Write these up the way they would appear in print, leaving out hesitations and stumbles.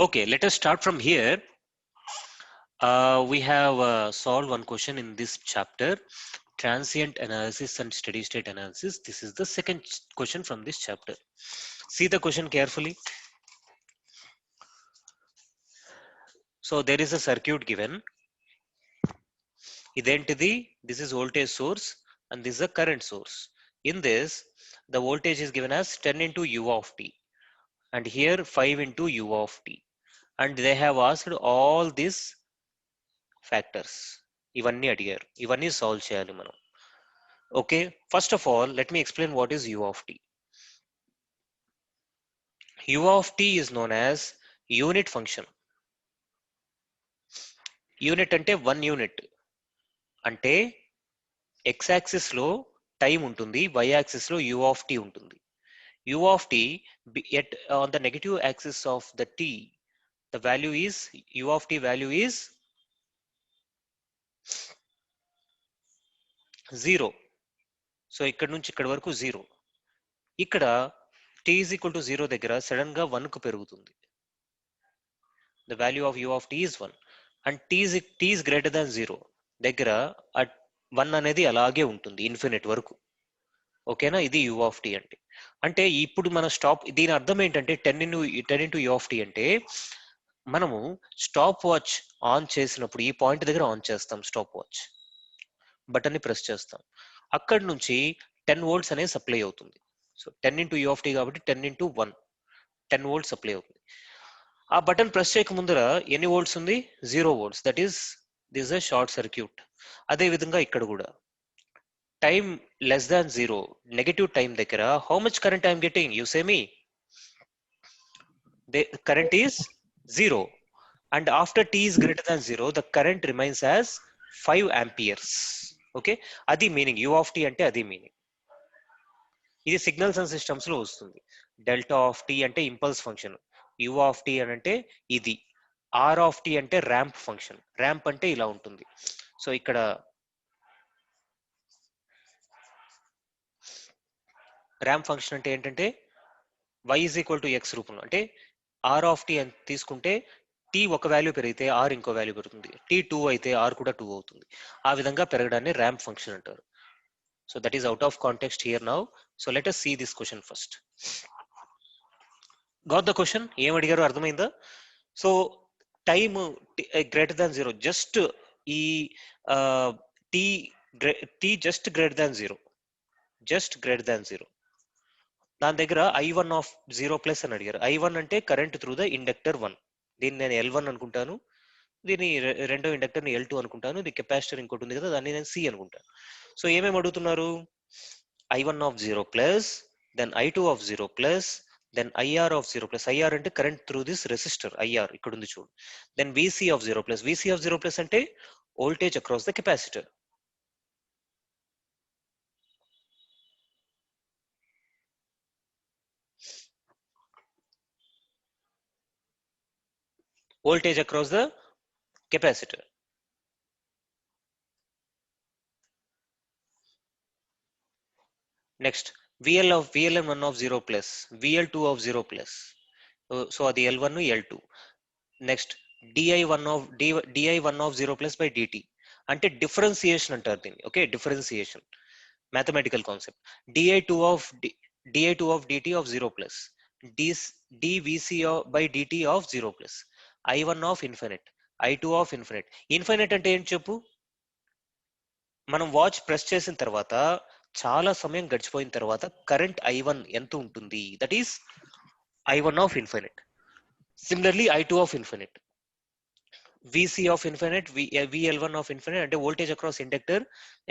Okay, let us start from here. We have solved one question in this chapter, transient analysis and steady state analysis. This is the second question from this chapter. See the question carefully. So there is a circuit given. This is voltage source and this is a current source. In this, the voltage is given as 10 into u of t and here 5 into u of t. And they have asked all these factors. ఇవన్నీ అడిగారు, ఇవన్నీ solve చేయాలి మనం. Okay, first of all, let me explain what is u of t. U of t is known as unit function. Unit అంటే 1 unit అంటే x axis లో time ఉంటుంది, y axis లో u of t ఉంటుంది. u of t at on the negative axis of the t, the value is u of t value is 0. So ఇక్కడ నుంచి ఇక్కడ వరకు 0. ఇక్కడ t is equal to 0 దగ్గర సడన్ గా 1 కు పెరుగుతుంది. The value of u of t is 1 and t is greater than 0 దగ్గర 1 అనేది అలాగే ఉంటుంది ఇన్ఫినిట్ వరకు. ఓకేనా, ఇది u of t అంటే. అంటే ఇప్పుడు మన స్టాప్, దీని అర్థం ఏంటంటే 10 into u of t అంటే మనము స్టాప్ వాచ్ ఆన్ చేసినప్పుడు ఈ పాయింట్ దగ్గర ఆన్ చేస్తాం, స్టాప్ వాచ్ బటన్ ని ప్రెస్ చేస్తాం, అక్కడ నుంచి 10 వోల్ట్స్ అనేది సప్లై అవుతుంది. So 10 into u of t కాబట్టి 10 into 1 10 వోల్ట్స్ సప్లై అవుతుంది. ఆ బటన్ ప్రెస్ చేయక ముందర ఎన్ని వోల్ట్స్ ఉంది? 0 volts. That is this a short circuit. అదే విధంగా ఇక్కడ కూడా time less than 0 negative time దగ్గర how much current I'm getting? You say me. the current is 0 and after t is greater than 0 the current remains as 5 amperes. Okay, అది meaning u of t అంటే అది meaning. ఇది signals and systems లో వస్తుంది. Delta of tea అంటే impulse function, u of t అని అంటే ఇది, r of t అంటే ర్యాంప్ ఫంక్షన్. ర్యాంప్ అంటే ఇలా ఉంటుంది. సో ఇక్కడ ర్యాంప్ ఫంక్షన్ అంటే ఏంటంటే y is equal to x రూపంలో, అంటే r of t అని తీసుకుంటే t ఒక వాల్యూ పెరిగితే r ఇంకో వాల్యూ పెరుగుతుంది, t 2 అయితే r కూడా 2 అవుతుంది. ఆ విధంగా పెరగడాన్ని ర్యాంప్ ఫంక్షన్ అంటారు. So that is out of context here now. So let us see this question first. Got the question? ఏం అడిగారో అర్థమైందా? So time greater than 0, just ఈ T T just greater than 0, just greater than 0 దాని దగ్గర i1 of 0 plus అని అడిగారు. i1 అంటే current through the inductor 1, దీన్ని నేను L1 అనుకుంటాను, దీన్ని రెండో ఇండక్టర్ ని L2 అనుకుంటాను, ఇది కెపాసిటర్ ఇంకోటి ఉంది కదా దాన్ని నేను C అనుకుంటాను. సో ఏమేమి అడుగుతున్నారు? i1 of 0 plus, then i2 of 0 plus, then IR of 0 plus, IR అంటే current through this resistor IR ఇక్కడ ఉంది చూడు, then VC of 0 plus, VC of 0 plus అంటే voltage across the capacitor. voltage across the capacitor. Next, VLN1 of 0 plus, VL2 of 0 plus. So అది L1 L2. Next di1 of 0 plus by dt అంటే differentiation అంటారు దీన్ని. Okay, differentiation mathematical concept. di2 of dt of 0 plus, dvc by dt of 0 plus, i1 of infinite, i2 of infinite. Infinite అంటే ఏంటి చెప్పు? మనం watch press చేసిన తర్వాత చాలా సమయం గడిచిపోయిన తర్వాత కరెంట్ i1 ఎంత ఉంటుంది? That is i1 of infinite. Similarly i2 of infinite, VC of infinite, VL1 of infinite అంటే voltage across inductor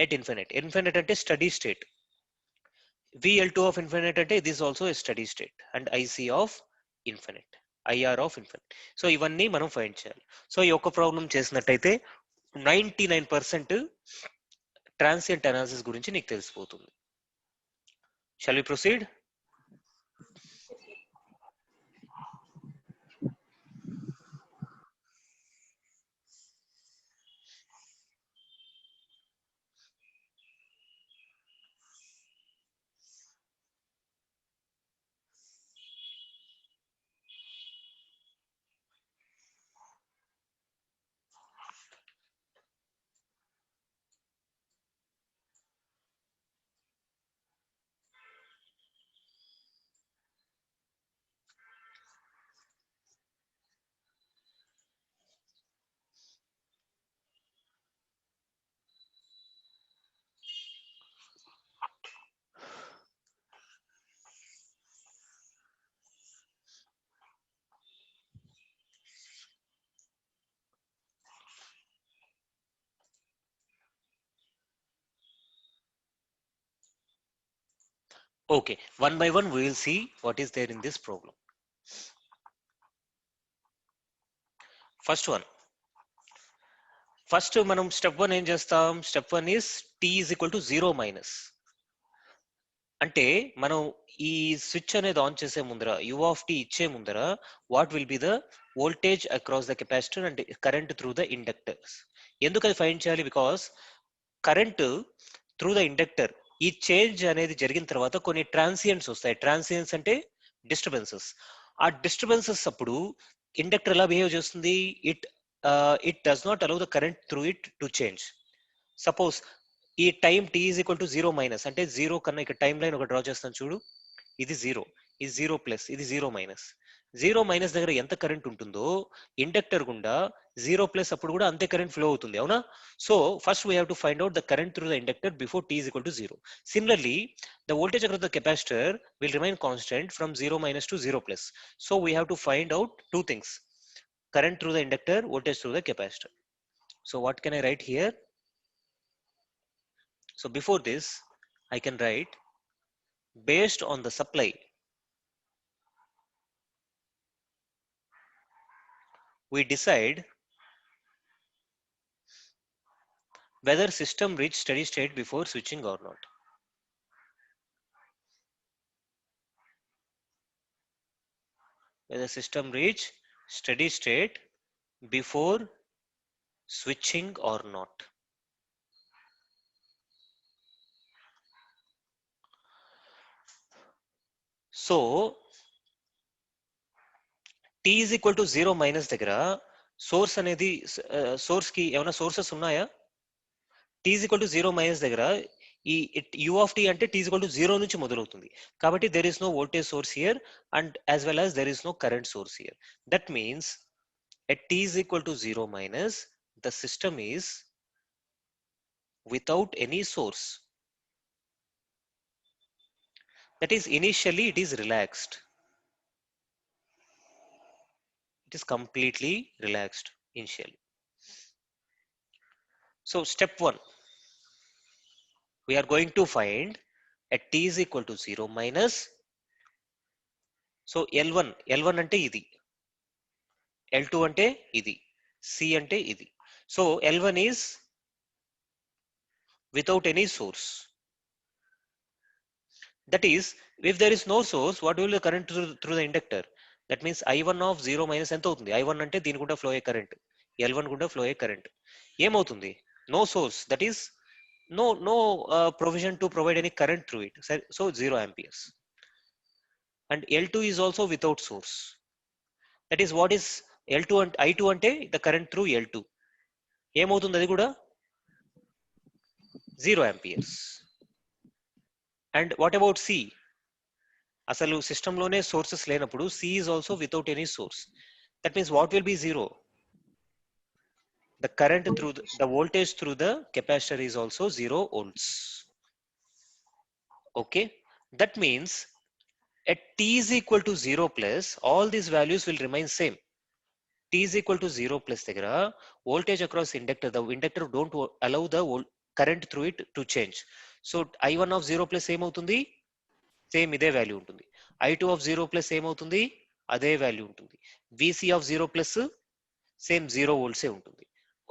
at infinite. Infinite అంటే steady state. VL2 of infinite అంటే this also steady state. And IC of infinite, IR of infinite. So ఇవన్నీ మనం find చేయాలి. So ఈ ఒక్క problem చేసినట్టయితే 99% transient analysis గురించి నీకు తెలిసిపోతుంది. Shall we proceed? Okay, one by one we will see what is there in this problem. First మనం స్టెప్ 1 ఏం చేస్తాం? Step 1 is t is equal to 0 minus. అంటే మనం ఈ స్విచ్ అనేది ఆన్ చేసే ముందర u of t ఇచ్చే ముందర what will be the voltage across the capacitor and current through the inductors. ఎందుకు అది ఫైండ్ చేయాలి? Because current through the inductor ఈ చేంజ్ అనేది జరిగిన తర్వాత కొన్ని ట్రాన్సియెంట్స్ వస్తాయి. ట్రాన్సియెంట్స్ అంటే డిస్టర్బెన్సెస్. ఆ డిస్టర్బెన్సెస్ అప్పుడు ఇండక్టర్ ఎలా బిహేవ్ చేస్తుంది? It does not allow the current through it to change. Suppose ఈ time t is equal to 0 minus అంటే 0 కన్నా ఇక్కడ టైం లైన్ ఒక డ్రా చేస్తాను చూడు. ఇది 0, ఇది 0 ప్లస్, ఇది 0 మైనస్. 0 మైనస్ దగ్గర ఎంత కరెంట్ ఉంటుందో ఇండక్టర్ గుండా 0 ప్లస్ అప్పుడు కూడా అంతే కరెంట్ ఫ్లో అవుతుంది, అవునా? So first we have to find out the current through the inductor before t is equal to 0. Similarly the voltage across the capacitor will remain constant from 0 minus to 0 plus. So we have to find out two things: current through the inductor, voltage through the capacitor. So what can I write here? So before this, I can write based on the supply, we decide whether system reach steady state before switching or not. Whether system reach steady state before switching or not. So t is equal to 0 minus దగ్గర source అనేది source కి ఏమైనా sources ఉన్నాయా? t is equal to 0 minus దగ్గర ఈ u of t అంటే t is equal to 0 నుంచి మొదలవుతుంది. కాబట్టి there is no voltage source here and as well as there is no current source here. That means at t is equal to 0 minus, the system is without any source. That is, initially it is relaxed. It is completely relaxed initially. So step 1, we are going to find at t is equal to 0 minus. So L1 అంటే ఇది, L2 అంటే ఇది, C అంటే ఇది. So L1 is without any source. That is, if there is no source, what will the current through the inductor? That means I1 of 0 minus ఎంత అవుతుంది? I1 అంటే దీని గుండా ఫ్లో అయ్యే కరెంట్, L1 గుండా ఫ్లో అయ్యే కరెంట్ ఏమవుతుంది? No source, that is no provision to provide any current through it. So 0 amperes. And L2 is also without source. That is, what is L2 and I2 అంటే the current through L2 ఏమవుతుంది? అది కూడా 0 amperes. And what about C? అసలు సిస్టంలోనే sources లేనప్పుడు C is also without any source. That means what will be 0? The current through the voltage through the capacitor is also 0 volts. Okay, that means at t is equal to 0 plus, all these values will remain same. T is equal to 0 plus దగ్గర voltage across inductor, the inductor don't allow the current through it to change. So I1 of 0 plus ఏమవుతుంది? Same ఇదే value ఉంటుంది. I2 of 0 plus ఏమవుతుంది? అదే value ఉంటుంది. VC of 0 plus same 0 volts ఏ ఉంటుంది.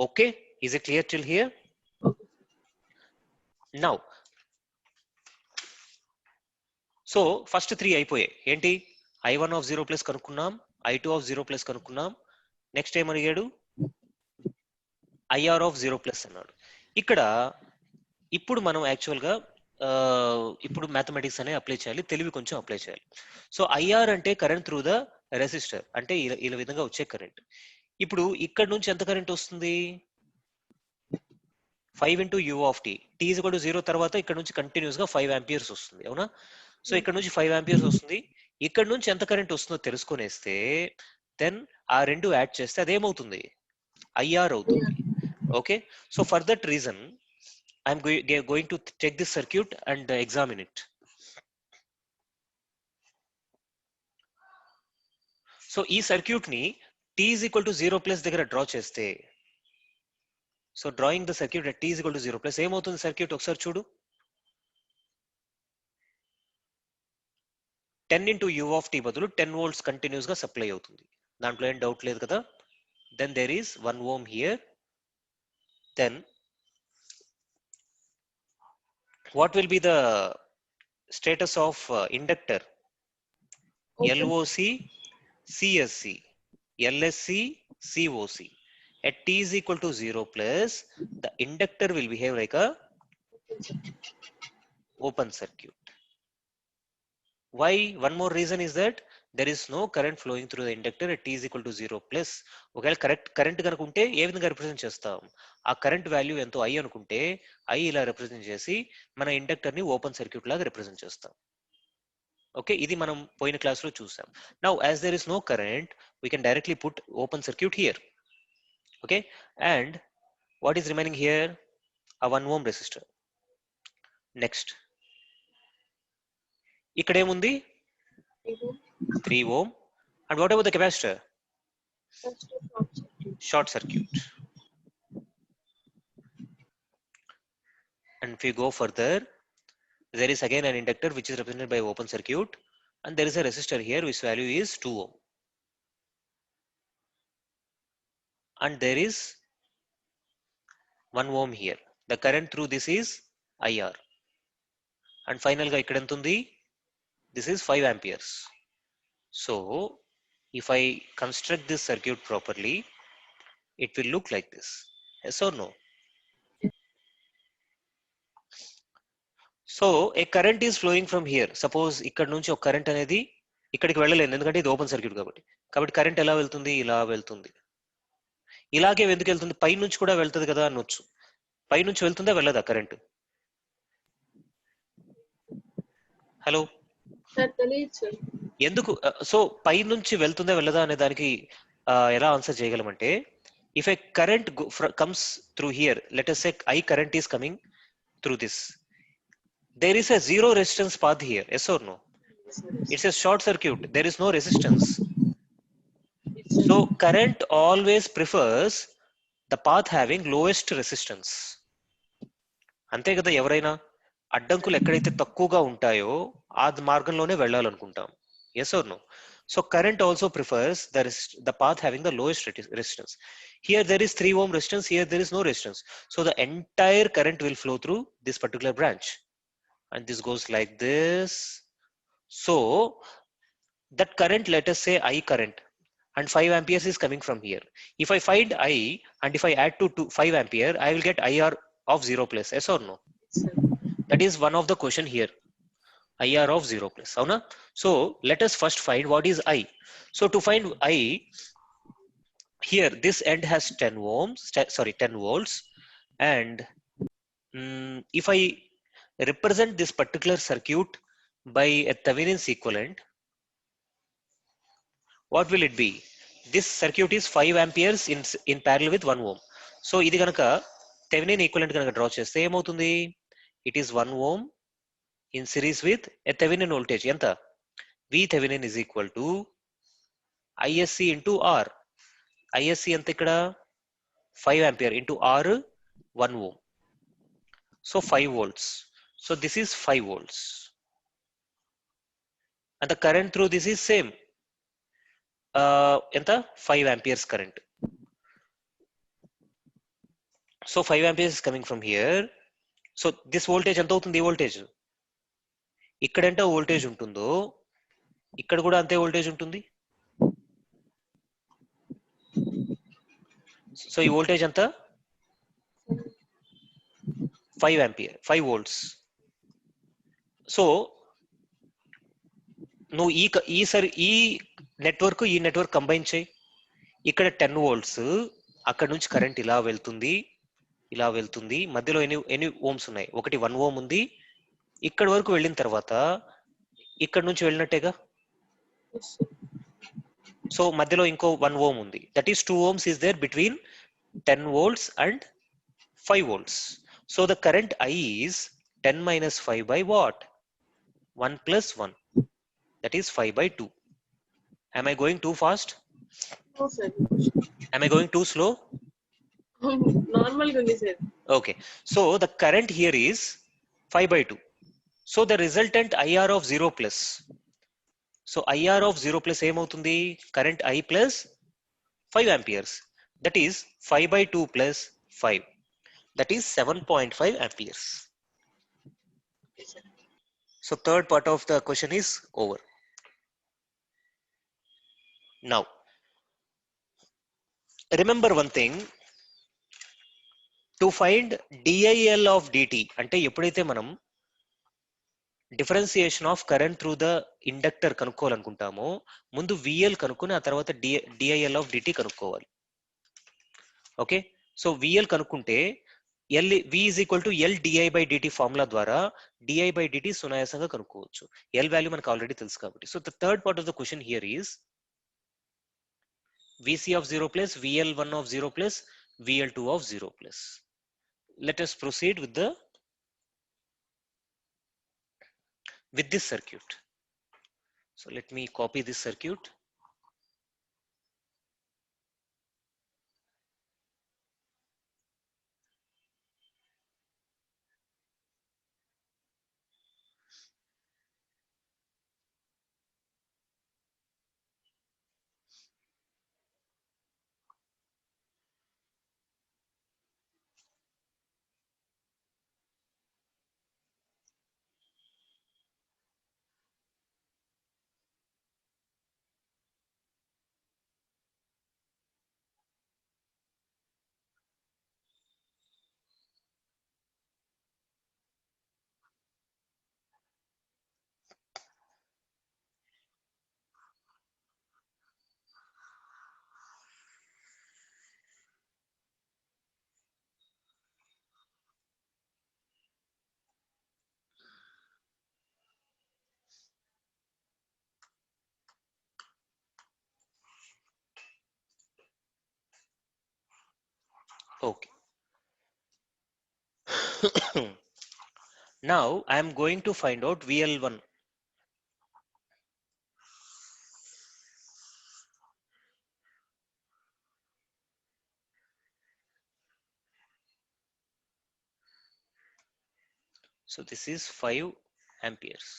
Okay, is it clear till here? Now, so first 3 అయిపోయాయి. ఏంటి? I1 of 0 plus కనుక్కున్నాం, I2 of 0 plus కనుక్కున్నాం. నెక్స్ట్ ఏం అడిగాడు? IR of 0 plus అన్నాడు. ఇక్కడ ఇప్పుడు మనం యాక్చువల్గా ఇప్పుడు మ్యాథమెటిక్స్ అనే అప్లై చేయాలి, తెలివి కొంచెం అప్లై చేయాలి. సో ఐఆర్ అంటే కరెంట్ త్రూ ద రెసిస్టర్, అంటే ఇలా విధంగా వచ్చే కరెంట్. ఇప్పుడు ఇక్కడ నుంచి ఎంత కరెంట్ వస్తుంది? 5 into u of t. t is equal to 0 తర్వాత ఇక్కడ నుంచి కంటిన్యూస్ గా 5 ఆంపియర్స్ వస్తుంది, అవునా? సో ఇక్కడ నుంచి 5 ఆంపియర్స్ వస్తుంది. ఇక్కడ నుంచి ఎంత కరెంట్ వస్తుందో తెలుసుకొనేస్తే దెన్ ఆ రెండు యాడ్ చేస్తే అదేమవుతుంది? ఐఆర్ అవుతుంది. Okay, so for that reason I'm going to take this circuit and examine it. So ఈ సర్క్యూట్ ని t is equal to 0 plus దగ్గర డ్రా చేస్తే, so drawing the circuit at t is equal to 0 plus ఏమవుతుంది circuit? ఒకసారి చూడు. 10 into u of t బదులు 10 volts continuous గా supply అవుతుంది. దాంట్లో ఏం డౌట్ లేదు కదా. Then there is 1 ohm here. Then what will be the status of inductor? Open. LOC, CSC, LSC, COC. At t is equal to 0 plus, the inductor will behave like a open circuit. Why? One more reason is that there is no current flowing through the inductor at t is equal to 0 plus. ఒకవేళ current కనుక ఉంటే ఏ విధంగా represent చేస్తాం? ఆ current value ఎంతో i అనుకుంటే i ఇలా రిప్రజెంట్ చేసి మన ఇండక్టర్ ని ఓపెన్ సర్క్యూట్ లాగా రిప్రజెంట్ చేస్తాం. ఓకే, ఇది మనం పోయిన క్లాస్ లో చూసాం. Now as there is no current, we can directly put open circuit here. Okay, and what is remaining here? a 1 ohm resistor. Next ఇక్కడ ఏముంది? 3 ohm. And what about the capacitor? Short circuit. And if we go further, there is again an inductor which is represented by open circuit, and there is a resistor here which value is 2 ohm. And there is 1 ohm here. The current through this is IR. And final ga ikkada entundi? This is 5 amperes. So if I construct this circuit properly, it will look like this. Yes or no? So a current is flowing from here. Suppose ikkada nunchi oka current anedi ikkadiki వెళ్ళలేదు, ఎందుకంటే ఇది open circuit కాబట్టి current ఎలా వెళ్తుంది? ఇలా వెళ్తుంది. ఇలాగే ఎందుకు వెళ్తుంది? పై నుంచి కూడా వెళ్తుంది కదా అనొచ్చు. పై నుంచి వెళ్తుందా వెళ్ళదా కరెంట్? హలో, ఎందుకు? సో పై నుంచి వెళ్తుందా వెళ్ళదా అనే దానికి ఎలా ఆన్సర్ చేయగలమంటే, if a current comes through here, let us say I current is coming through this, there is a zero resistance path here. Yes or no? It's a short circuit, there is no resistance. So current always prefers the path having lowest resistance. అంతే కదా, ఎవరైనా అడ్డంకులు ఎక్కడైతే తక్కువగా ఉంటాయో ఆ మార్గంలోనే వెళ్ళాలనుకుంటాం. Yes or no? So current also prefers the path having the lowest resistance. Here there is 3 ohm resistance, here there is no resistance. So the entire current will flow through this particular branch. And this goes like this. So that current, let us say I current, and 5 amperes is coming from here. If I find I and if I add to 5 ampere, I will get IR of 0 plus. Yes or no? That is one of the question here. IR of 0 plus. Avuna? So let us first find what is I. So to find I, here this end has 10 ohms, 10 volts, and if I represent this particular circuit by a Thevenin's equivalent, what will it be? This circuit is 5 amperes in parallel with 1 ohm. So ఇది గనక Thevenin equivalent గనక draw చేస్తే ఏమవుతుంది? It is 1 ohm in series with a Thevenin voltage. ఎంత? V Thevenin is equal to ISC into R. ISC ఎంత ఇక్కడ? 5 ampere into R, 1 ohm. So 5 volts. So this is 5 volts. And the current through this is same. ఎంత? 5 amperes current. So 5 amperes is coming from here. So this voltage ఎంత అవుతుంది? Voltage ఇక్కడ ఎంత voltage ఉంటుందో ఇక్కడ కూడా అంతే వోల్టేజ్ ఉంటుంది. సో ఈ వోల్టేజ్ ఎంత? 5 ampere, 5 volts. సో నువ్వు ఈ నెట్వర్క్ ఈ నెట్వర్క్ కంబైన్ చేయి. ఇక్కడ 10 volts, అక్కడ నుంచి కరెంట్ ఇలా వెళ్తుంది, ఇలా వెళ్తుంది. మధ్యలో ఎన్ని ఓమ్స్ ఉన్నాయి? ఒకటి 1 ohm ఉంది. ఇక్కడ వరకు వెళ్ళిన తర్వాత ఇక్కడ నుంచి వెళ్ళినట్టేగా. సో మధ్యలో ఇంకో 1 ohm ఉంది. That is 2 ohms is there between 10 volts and 5 volts. So the current I is 10 minus 5 by what? 1 plus 1. That is 5 by 2. Am I going too fast? No, sir. Am I going too slow? Normal gunni, sir. Okay. So the current here is 5 by 2. So the resultant IR of 0 plus so IR of 0 plus ఏమవుతుంది, current I plus 5 amperes, that is 5 by 2 plus 5, that is 7.5 amperes. Okay, sir. So third part of the question is over. Now remember one thing, to find DIL of dt అంటే ఎప్పుడైతే మనం differentiation of current through the inductor కనుక్కోవాలనుకుంటామో ముందు VL కనుక్కొని ఆ తర్వాత DIL ఆఫ్ dt కనుక్కోవాలి. ఓకే, సో VL కనుక్కుంటే V is equal to L di by dt formula ద్వారా di by dt సునాయాసంగా కనుక్కోవచ్చు. L వాల్యూ మనకు ఆల్రెడీ తెలుసు కాబట్టి. So the third part of the question here is VC of 0 plus VL1 of 0 plus VL2 of 0 plus. Let us proceed with this circuit. So let me copy this circuit. Okay. Now I am going to find out VL1. So this is 5 amperes.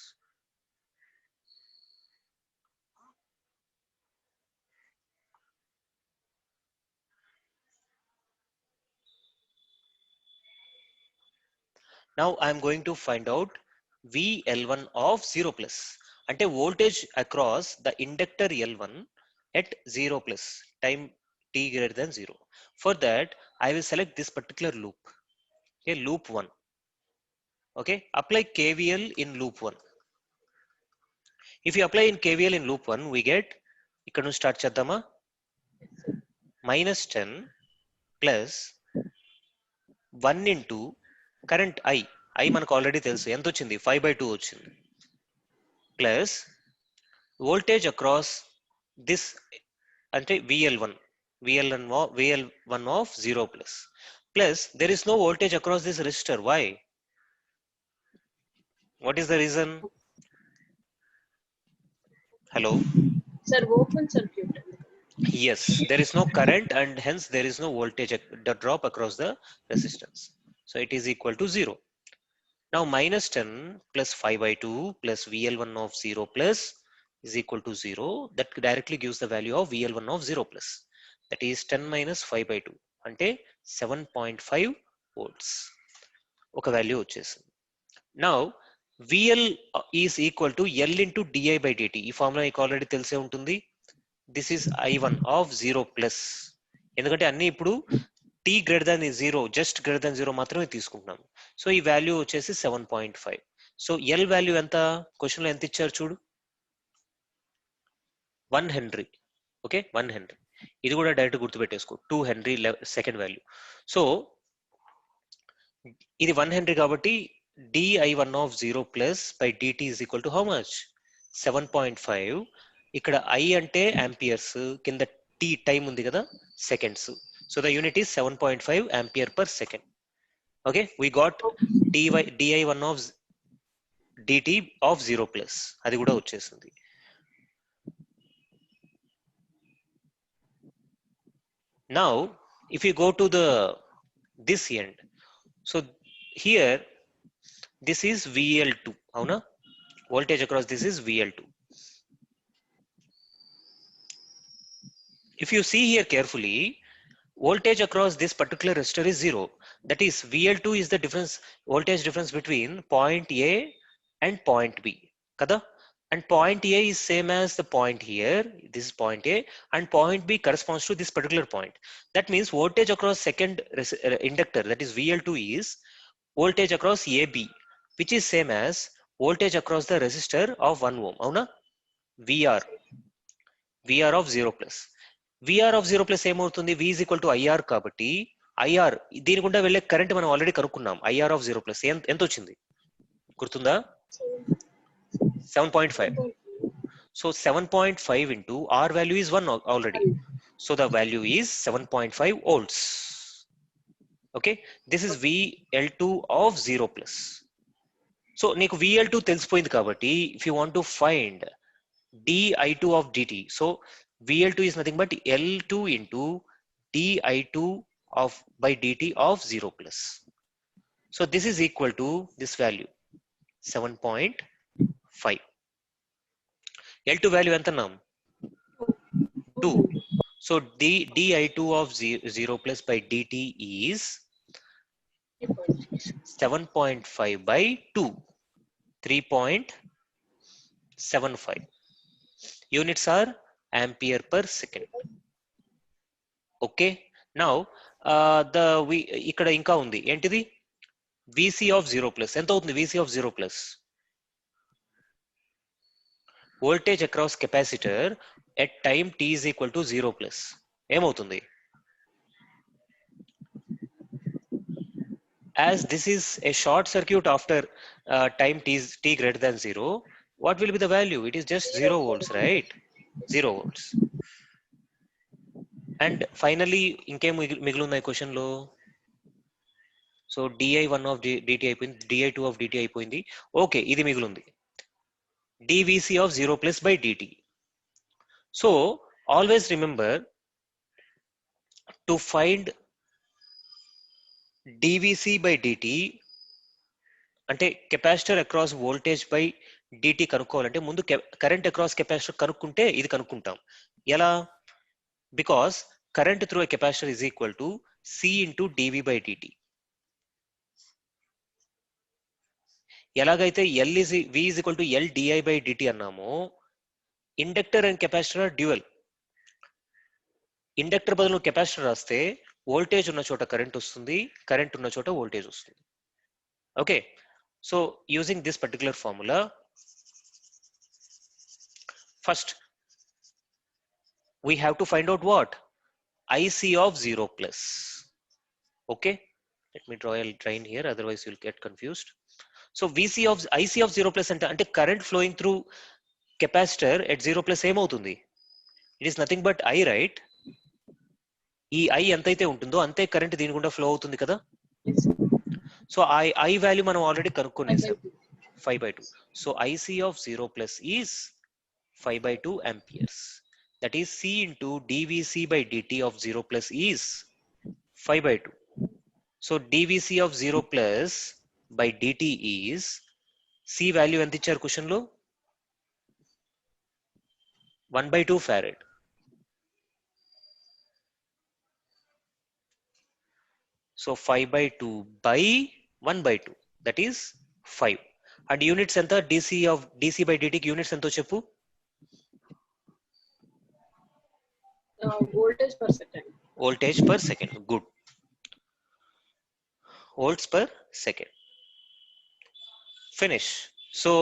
Now I am going to find out VL1 of 0 plus. అంటే voltage across the inductor L1 at 0 plus time t greater than 0. For that I will select this particular loop. Okay, loop 1. Okay, apply KVL in loop 1. If you apply in KVL in loop 1, we get, ఇక్కడ నుంచి start చేద్దామా, -10 plus 1 into current I మనకు already తెలుసు, ఎంత వచ్చింది, 5/2 వచ్చింది, plus voltage across this అంటే VL1 of 0 plus, plus there is no voltage across this resistor. Why? What is the reason? Hello? Sir, open circuit. Yes, there is no current and hence there is no voltage drop across the resistance. So it is equal to 0. Now -10 plus 5/2 plus VL1 of 0 plus is equal to 0. That directly gives the value of VL1 of 0 plus. That is 10 minus 5/2 అంటే 7.5 volts. ఒక value వచ్చేసింది. Now VL is equal to L into di by dt. ఈ formula మీకు already తెలిసే ఉంటుంది. This is I1 of 0 plus. ఎందుకంటే అన్ని ఇప్పుడు t greater than 0, just greater than 0 మాత్రమే తీసుకుంటున్నాం. సో ఈ వాల్యూ వచ్చేసి 7.5. సో L వాల్యూ ఎంత, క్వశ్చన్ లో ఎంత ఇచ్చారు చూడు, 1 హెన్రీ. Okay, 1 henry. ఇది కూడా డైరెక్ట్ గుర్తుపెట్టేసుకో, 2 హెన్రీ సెకండ్ వాల్యూ. సో ఇది 1 హెన్రీ కాబట్టి di1 of 0 plus by dt is equal to how much, 7.5. ఇక్కడ I అంటే amperes, కింద t టైం ఉంది కదా, seconds. So the unit is 7.5 ampere per second. Okay, we got di1 of dt of 0 plus, అది కూడా వచ్చేసింది. Now if you go to this end, so here this is VL2, అవునా, voltage across this is VL2. if you see here carefully, voltage across this particular resistor is 0. That is, VL2 is the difference, voltage difference between point A and point B. Kada? And point A is same as the point here. This is point A, and point B corresponds to this particular point. That means voltage across second inductor, that is VL2, is voltage across AB, which is same as voltage across the resistor of 1 ohm. Avuna? VR. VR of 0 plus. VR of 0 plus ఏమవుతుంది? V is equal to IR కాబట్టి IR దీని గుండా వెళ్ళే current మనం already కనుక్కున్నాం. IR of 0 plus ఎంత వచ్చింది? గుర్తుందా? 7.5. So 7.5 into R value is 1 already. So the value is 7.5 volts. Okay, this is VL2 of 0 plus. So నీకు VL2 తెలిసిపోయింది కాబట్టి if you want to find dI2 of dt, so VL2 is nothing but L2 into dI2 of by dt of 0 plus. So this is equal to this value 7.5. L2 value ఎంత అన్నాం? 2. So dI2 of 0 plus by dt is 7.5 by 2, 3.75. Units are ampere per second. Okay, now ఇక్కడ ఇంకా ఉంది ఏంటిది? VC of 0 plus ఎంత అవుతుంది? VC of 0 plus voltage across capacitor at time t is equal to 0 plus ఏమవుతుంది? As this is a short circuit after time t greater than 0, what will be the value? It is just 0 volts, right? 0 volts. And finally ఇంకేం మిగిలింది question లో? So di1 of dt అయిపోయింది, di2 of dt అయిపోయింది. Okay, ఇది మిగిలింది dvc of 0 plus by dt. So always remember to find dvc by dt అంటే capacitor across voltage by dt కనుక్కోవాలంటే ముందు current across capacitor కనుక్కుంటే ఇది కనుక్కుంటాం. ఎలా? Because current through a capacitor is equal to C into dv by dt. ఎలాగైతే v is equal to L di by dt అన్నామో, inductor and capacitor are dual. Inductor బదులు capacitor రాస్తే voltage ఉన్న చోట current వస్తుంది, కరెంట్ ఉన్న చోట voltage వస్తుంది. Okay, so using this particular formula, first we have to find out what? IC of 0 plus. Okay, let me draw a line here, otherwise you'll get confused. So IC of 0 plus అంటే current flowing through capacitor at 0 plus ఏమవుతుంది? It is nothing but I, right? ఈ I ఎంతైతే ఉంటుందో అంతే current దీని గుండా flow అవుతుంది కదా. సో I వాల్యూ మనం already కనుక్కునేసాం, 5/2. So IC of 0 plus is 5/2 amperes. That is C into dvc by dt of 0 plus is 5/2. So dvc of 0 plus by dt is C value ఎంత ఇచ్చారు question లో? 1/2 farad. So 5/2 by 1/2, that is 5. And units ఎంత? DC by dt కి units ఎంతో చెప్పు? Voltage per second. Voltage per second. Good. Volts per second. Finish. So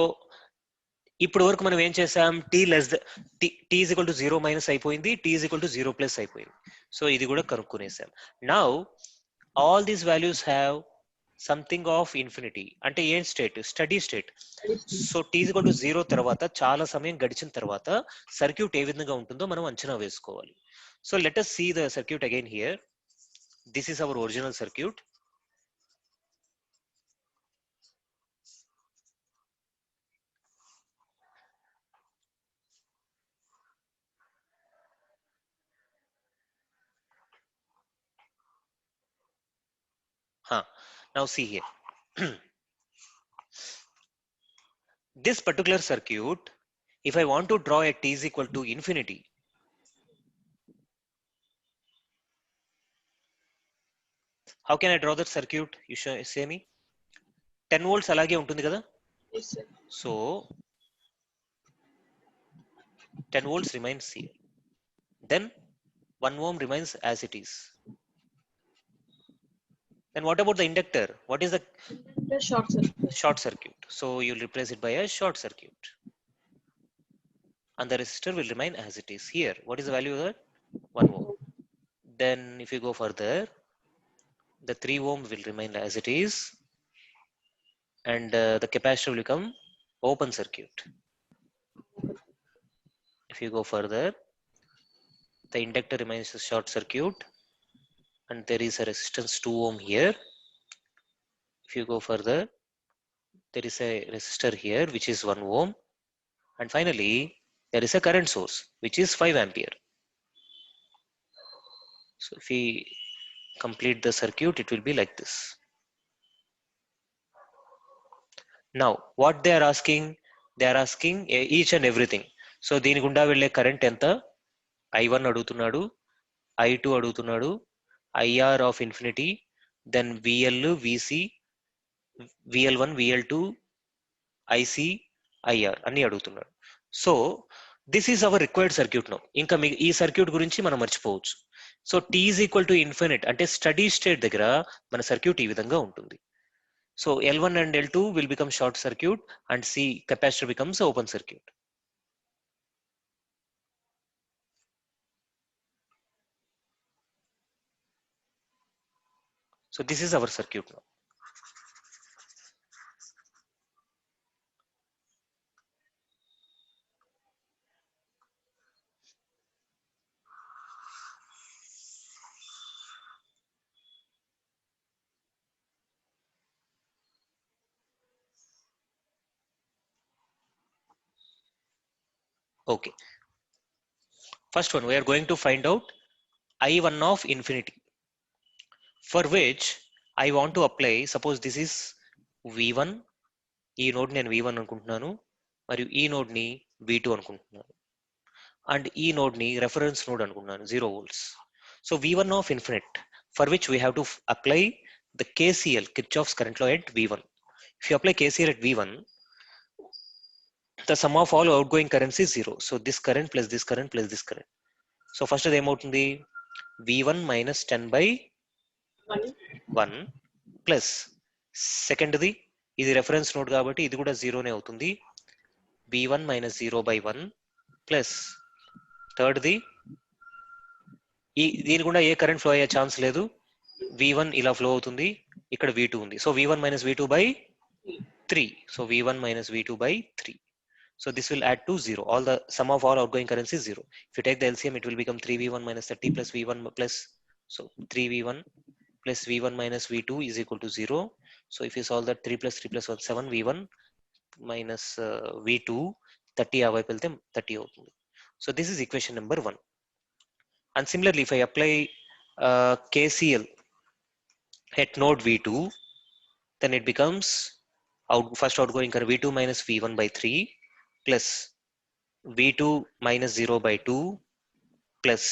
ఇప్పుడు వరకు మనం ఏం చేసాం? t is equal to 0 minus అయిపోయింది, t is equal to 0 plus అయిపోయింది. సో ఇది కూడా కనుక్కునేసాం. Now all these values have something of infinity. అంటే ఏం state? Steady state. So t is equal to 0 తర్వాత చాలా సమయం గడిచిన తర్వాత సర్క్యూట్ ఏ విధంగా ఉంటుందో మనం అంచనా వేసుకోవాలి. So let us see the circuit again here. This is our original circuit. Now see here. This particular circuit, if I want to draw at t is equal to infinity, How can I draw that circuit? You say me. 10 volts అలాగే ఉంటుంది కదా. Yes, sir. So 10 volts remains here. Then 1 ohm remains as it is. Then what about the inductor? What is the The short circuit. short circuit? So you'll replace it by a short circuit. And the resistor will remain as it is. Here, what is the value of that? 1 ohm. Then if you go further, the 3 ohm will remain as it is, and the capacitor will become open circuit. If you go further, the inductor remains a short circuit, and there is a resistance 2 ohm here. If you go further, there is a resistor here which is 1 ohm, and finally there is a current source which is 5 ampere. So if we complete the circuit, it will be like this. Now what they are asking each and everything. So దీని గుండా వెళ్ళే current ఎంత? I1 అడుగుతున్నాడు, I2 అడుగుతున్నాడు, IR of infinity, then VL, VC, VL1, VL2, IC, IR అన్ని అడుగుతున్నాడు. So this is our required circuit now. ఇంకా ఈ సర్క్యూట్ గురించి మనం మర్చిపోవచ్చు. So T is equal to infinite అంటే స్టడీ స్టేట్ దగ్గర మన సర్క్యూట్ ఈ విధంగా ఉంటుంది. So L1 and L2 will become short circuit and C capacitor becomes open circuit. So this is our circuit now. Okay. First one, we are going to find out I1 of infinity, for which I want to apply, suppose this is V1, ఈ node నేను V1 అనుకుంటున్నాను, మరియు ఈ node ని V2 అనుకుంటున్నాను, and ఈ node ని reference node అనుకుంటున్నాను 0 volts. So V1 of infinite, for which we have to apply the KCL, Kirchhoff's current law, at V1. If you apply KCL at V1, the sum of all outgoing currents is 0. So this current plus this current plus this current. So first అది ఏమవుతుంది? V1 minus 10 by 1 plus సెకండ్ది ఇది reference node కాబట్టి ఇది కూడా 0నే అవుతుంది. V1 minus 0 by 1 plus థర్డ్ది దీని కూడా ఏ కరెంట్ ఫ్లో అయ్యే ఛాన్స్ లేదు. V1 ఇలా ఫ్లో అవుతుంది, ఇక్కడ V2 ఉంది. So V1 minus V2 by 3. So V1 minus V2 by 3. So this will add to 0. All the sum of all outgoing currents is 0. If you take the LCM, it will become 3V1 minus 30 plus V1 plus, so 3V1 plus V1 minus V2 is equal to 0. So if you solve that, 3 plus 3 plus 1, 7 V1 minus V2, 30 ఆ వైపు వెళ్తే 30 అవుతుంది. So this is equation number 1. And similarly, if I apply KCL at node V2, then it becomes first outgoing current V2 minus V1 by 3 plus V2 minus 0 by 2 plus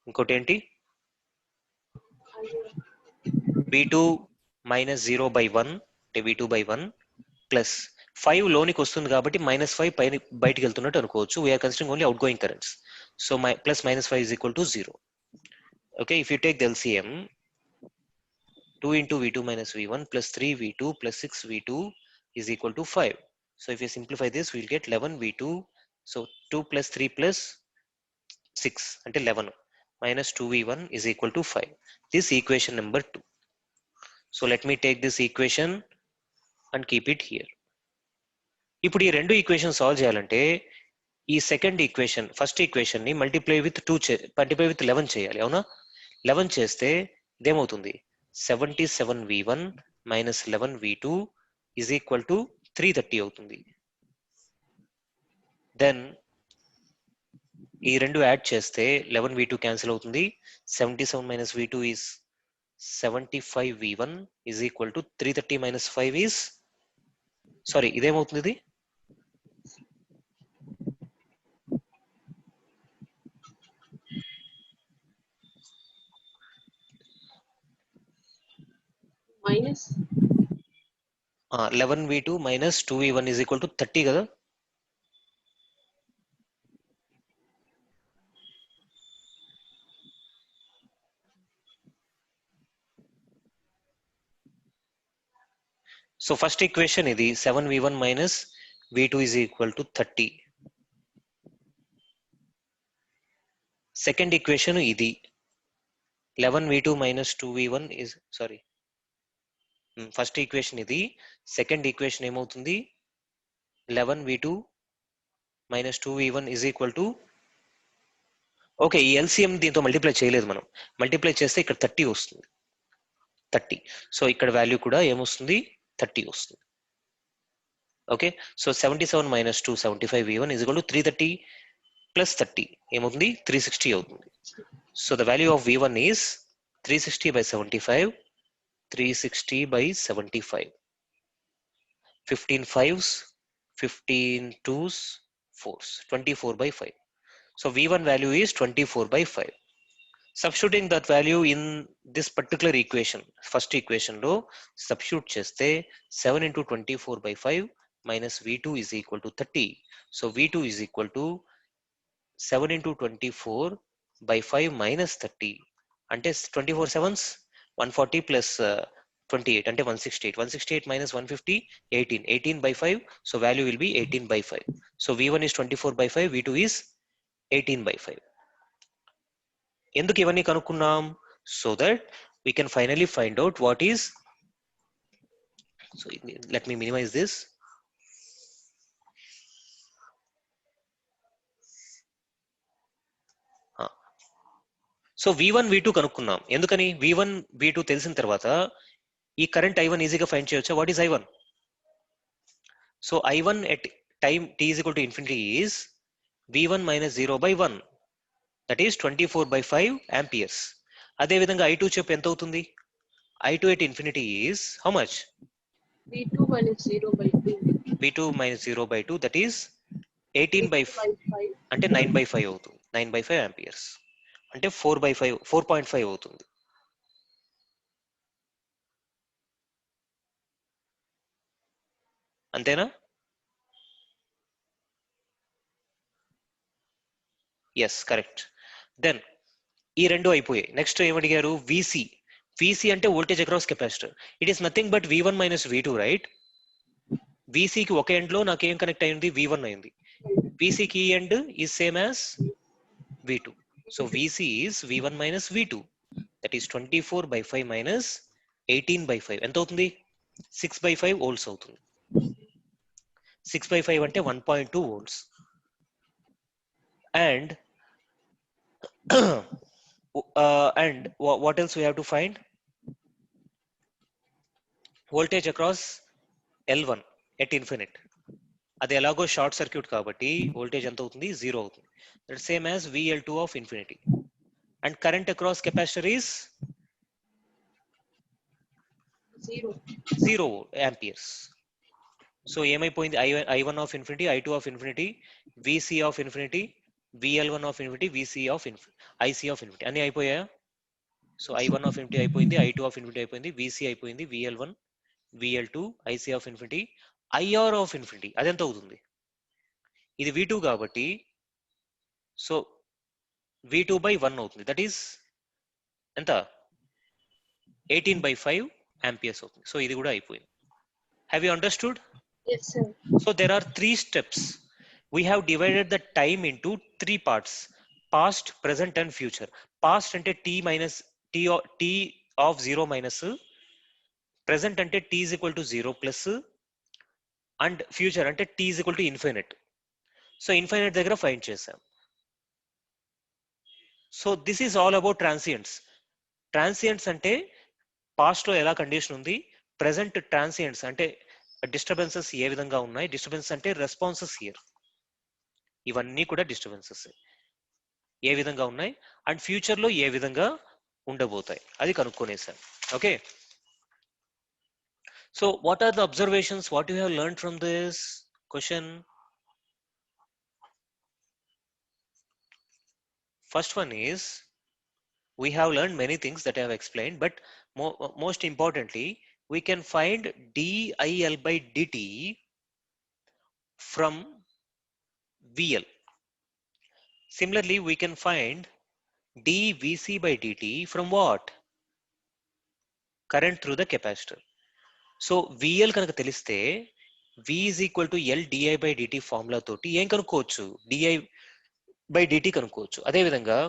ఇంకోటి ఏంటి V2 minus 0 by 1 అంటే V2 by 1 plus 5 లోనికి వస్తుంది కాబట్టి -5 పైన బయటికి వెళ్తున్నట్టు అనుకోవచ్చు. We're considering only outgoing currents. So plus -5 is equal to 0. Okay, if you take the LCM, 2 into V2 minus V1 plus 3 V2 plus 6 V2 is equal to 5. So if you simplify this, we'll get 11 V2. So 2 plus 3 plus 6 until 11 minus 2V1 is equal to 5. This equation number 2. So let me take this equation and keep it here. ఇప్పుడు ఈ రెండు equation solve చేయాలంటే ఈ second equation first equation ని multiply with 11 చేయాలి, అవునా? 11 చేస్తే ఇదేమవుతుంది? 77V1 minus 11V2 is equal to 330 అవుతుంది. దెన్ ఈ రెండు యాడ్ చేస్తే 11V2 క్యాన్సిల్ అవుతుంది. 77 minus V2 is 75V1 is equal to 330 minus 5 is, sorry ఇదేమవుతుంది? ఇది Yes. 11v2 minus 2v1 is equal to 30 కదా. సో ఫస్ట్ ఈక్వేషన్ ఇది 7v1 minus v2 is equal to 30. Second equation ఇది 11v2 minus 2v1 is sorry first equation ఇది. Second equation ఏమవుతుంది 11v2 minus 2v1 is equal to okay ఈ LCM దీంతో multiply చేయలేదు మనం. Multiply చేస్తే ఇక్కడ 30 వస్తుంది 30. సో ఇక్కడ వాల్యూ కూడా ఏమొస్తుంది 30 వస్తుంది. Okay so 77 minus 2 75v1 is equal to 330 plus 30 ఏమవుతుంది 360 అవుతుంది. So the value of v1 is 360 by 75, 360 by 75, 15 5s, 15 2s, 4s, 24 by 5. So v1 value is 24 by 5. Substituting that value in this particular equation, first equation lo substitute cheste 7 into 24 by 5 minus v2 is equal to 30. So v2 is equal to 7 into 24 by 5 minus 30 ante 24 sevens 140 plus 28 ante 168. 168 minus 150 18. 18 by 5. So value will be 18 by 5. So v1 is 24 by 5, v2 is 18 by 5. ఎందుకు ఇవన్నీ కనుక్కున్నాం so that we can finally find out what is. So let me minimize this. So v1 v2 కనుక్కున్నాం. ఎందుకని v1 v2 తెలిసిన తర్వాత ఈ current i1 ఈజీగా find చేయొచ్చా. What is i1? So i1 at time t is equal to infinity is v1 minus 0 by 1, that is 24 by 5 amperes. అదే విధంగా i2 చెప్పు ఎంత అవుతుంది. i2 at infinity is how much? V2 minus 0 by 2. v2 minus 0 by 2, that is 18 by 5. అంటే 9 by 5 అవుతుంది. 9 by 5 amperes అంటే 4 by 5 4.5 అవుతుంది. అంతేనా? Yes correct. దెన్ ఈ రెండు అయిపోయాయి. నెక్స్ట్ ఏమడిగారు విసి. విసి అంటే voltage across capacitor. It is nothing but v1 minus v2 right. విసికి ఒక ఎండ్ లో నాకు ఏం కనెక్ట్ అయింది v1 అయింది. విసికి ఈ end is same as v2. So vc is v1 minus v2, that is 24 by 5 minus 18 by 5 ఎంత అవుతుంది 6 by 5 volts అవుతుంది. 6 by 5 అంటే 1.2 volts. And and what else we have to find? Voltage across L1 at infinite. అది ఎలాగో short circuit కాబట్టి voltage ఎంత అవుతుంది 0 అవుతుంది. That same as VL2 of infinity. And current across capacitor is 0 amperes. So ఏమైపోయింది I1 of infinity, I2 of infinity, VC of infinity, VL1 of infinity, VC of infinity, IC of infinity అన్ని అయిపోయాయా? So I1 of infinity అయిపోయింది, I2 of infinity అయిపోయింది, VC అయిపోయింది, VL1, VL2, IC of infinity, IR of infinity అది ఎంత అవుతుంది? ఇది V2 కాబట్టి సో V2 by 1 అవుతుంది. దట్ ఈస్ ఎంత 18 by 5 amperes అవుతుంది. సో ఇది కూడా అయిపోయింది. Have you understood? Yes, sir. So there are 3 steps. We have divided the time into 3 parts: past, present and future. Past ante t minus t of 0 minus, present ante t is equal to 0 plus, and future ante t is equal to infinite. So infinite దగ్గర find చేసాం. So this is all about transients. Transients అంటే past లో ఎలా condition ఉంది, present transients అంటే disturbances ఏ విధంగా ఉన్నాయి, డిస్టర్బెన్స్ అంటే రెస్పాన్సెస్ హియర్, ఇవన్నీ కూడా డిస్టర్బెన్సెస్ ఏ విధంగా ఉన్నాయి, అండ్ ఫ్యూచర్ లో ఏ విధంగా ఉండబోతాయి అది కనుక్కొనేసాం. Okay, so what are the observations, what you have learned from this question? First one is, we have learned many things that I have explained, but most importantly, we can find dIL by dt from VL. Similarly, we can find dVC by dt from what? Current through the capacitor. So VL కనుక తెలిస్తే V is equal to L di by dt formula తోటి ఏం కనుక్కోవచ్చు? di by dt కనుక్కోవచ్చు. అదేవిధంగా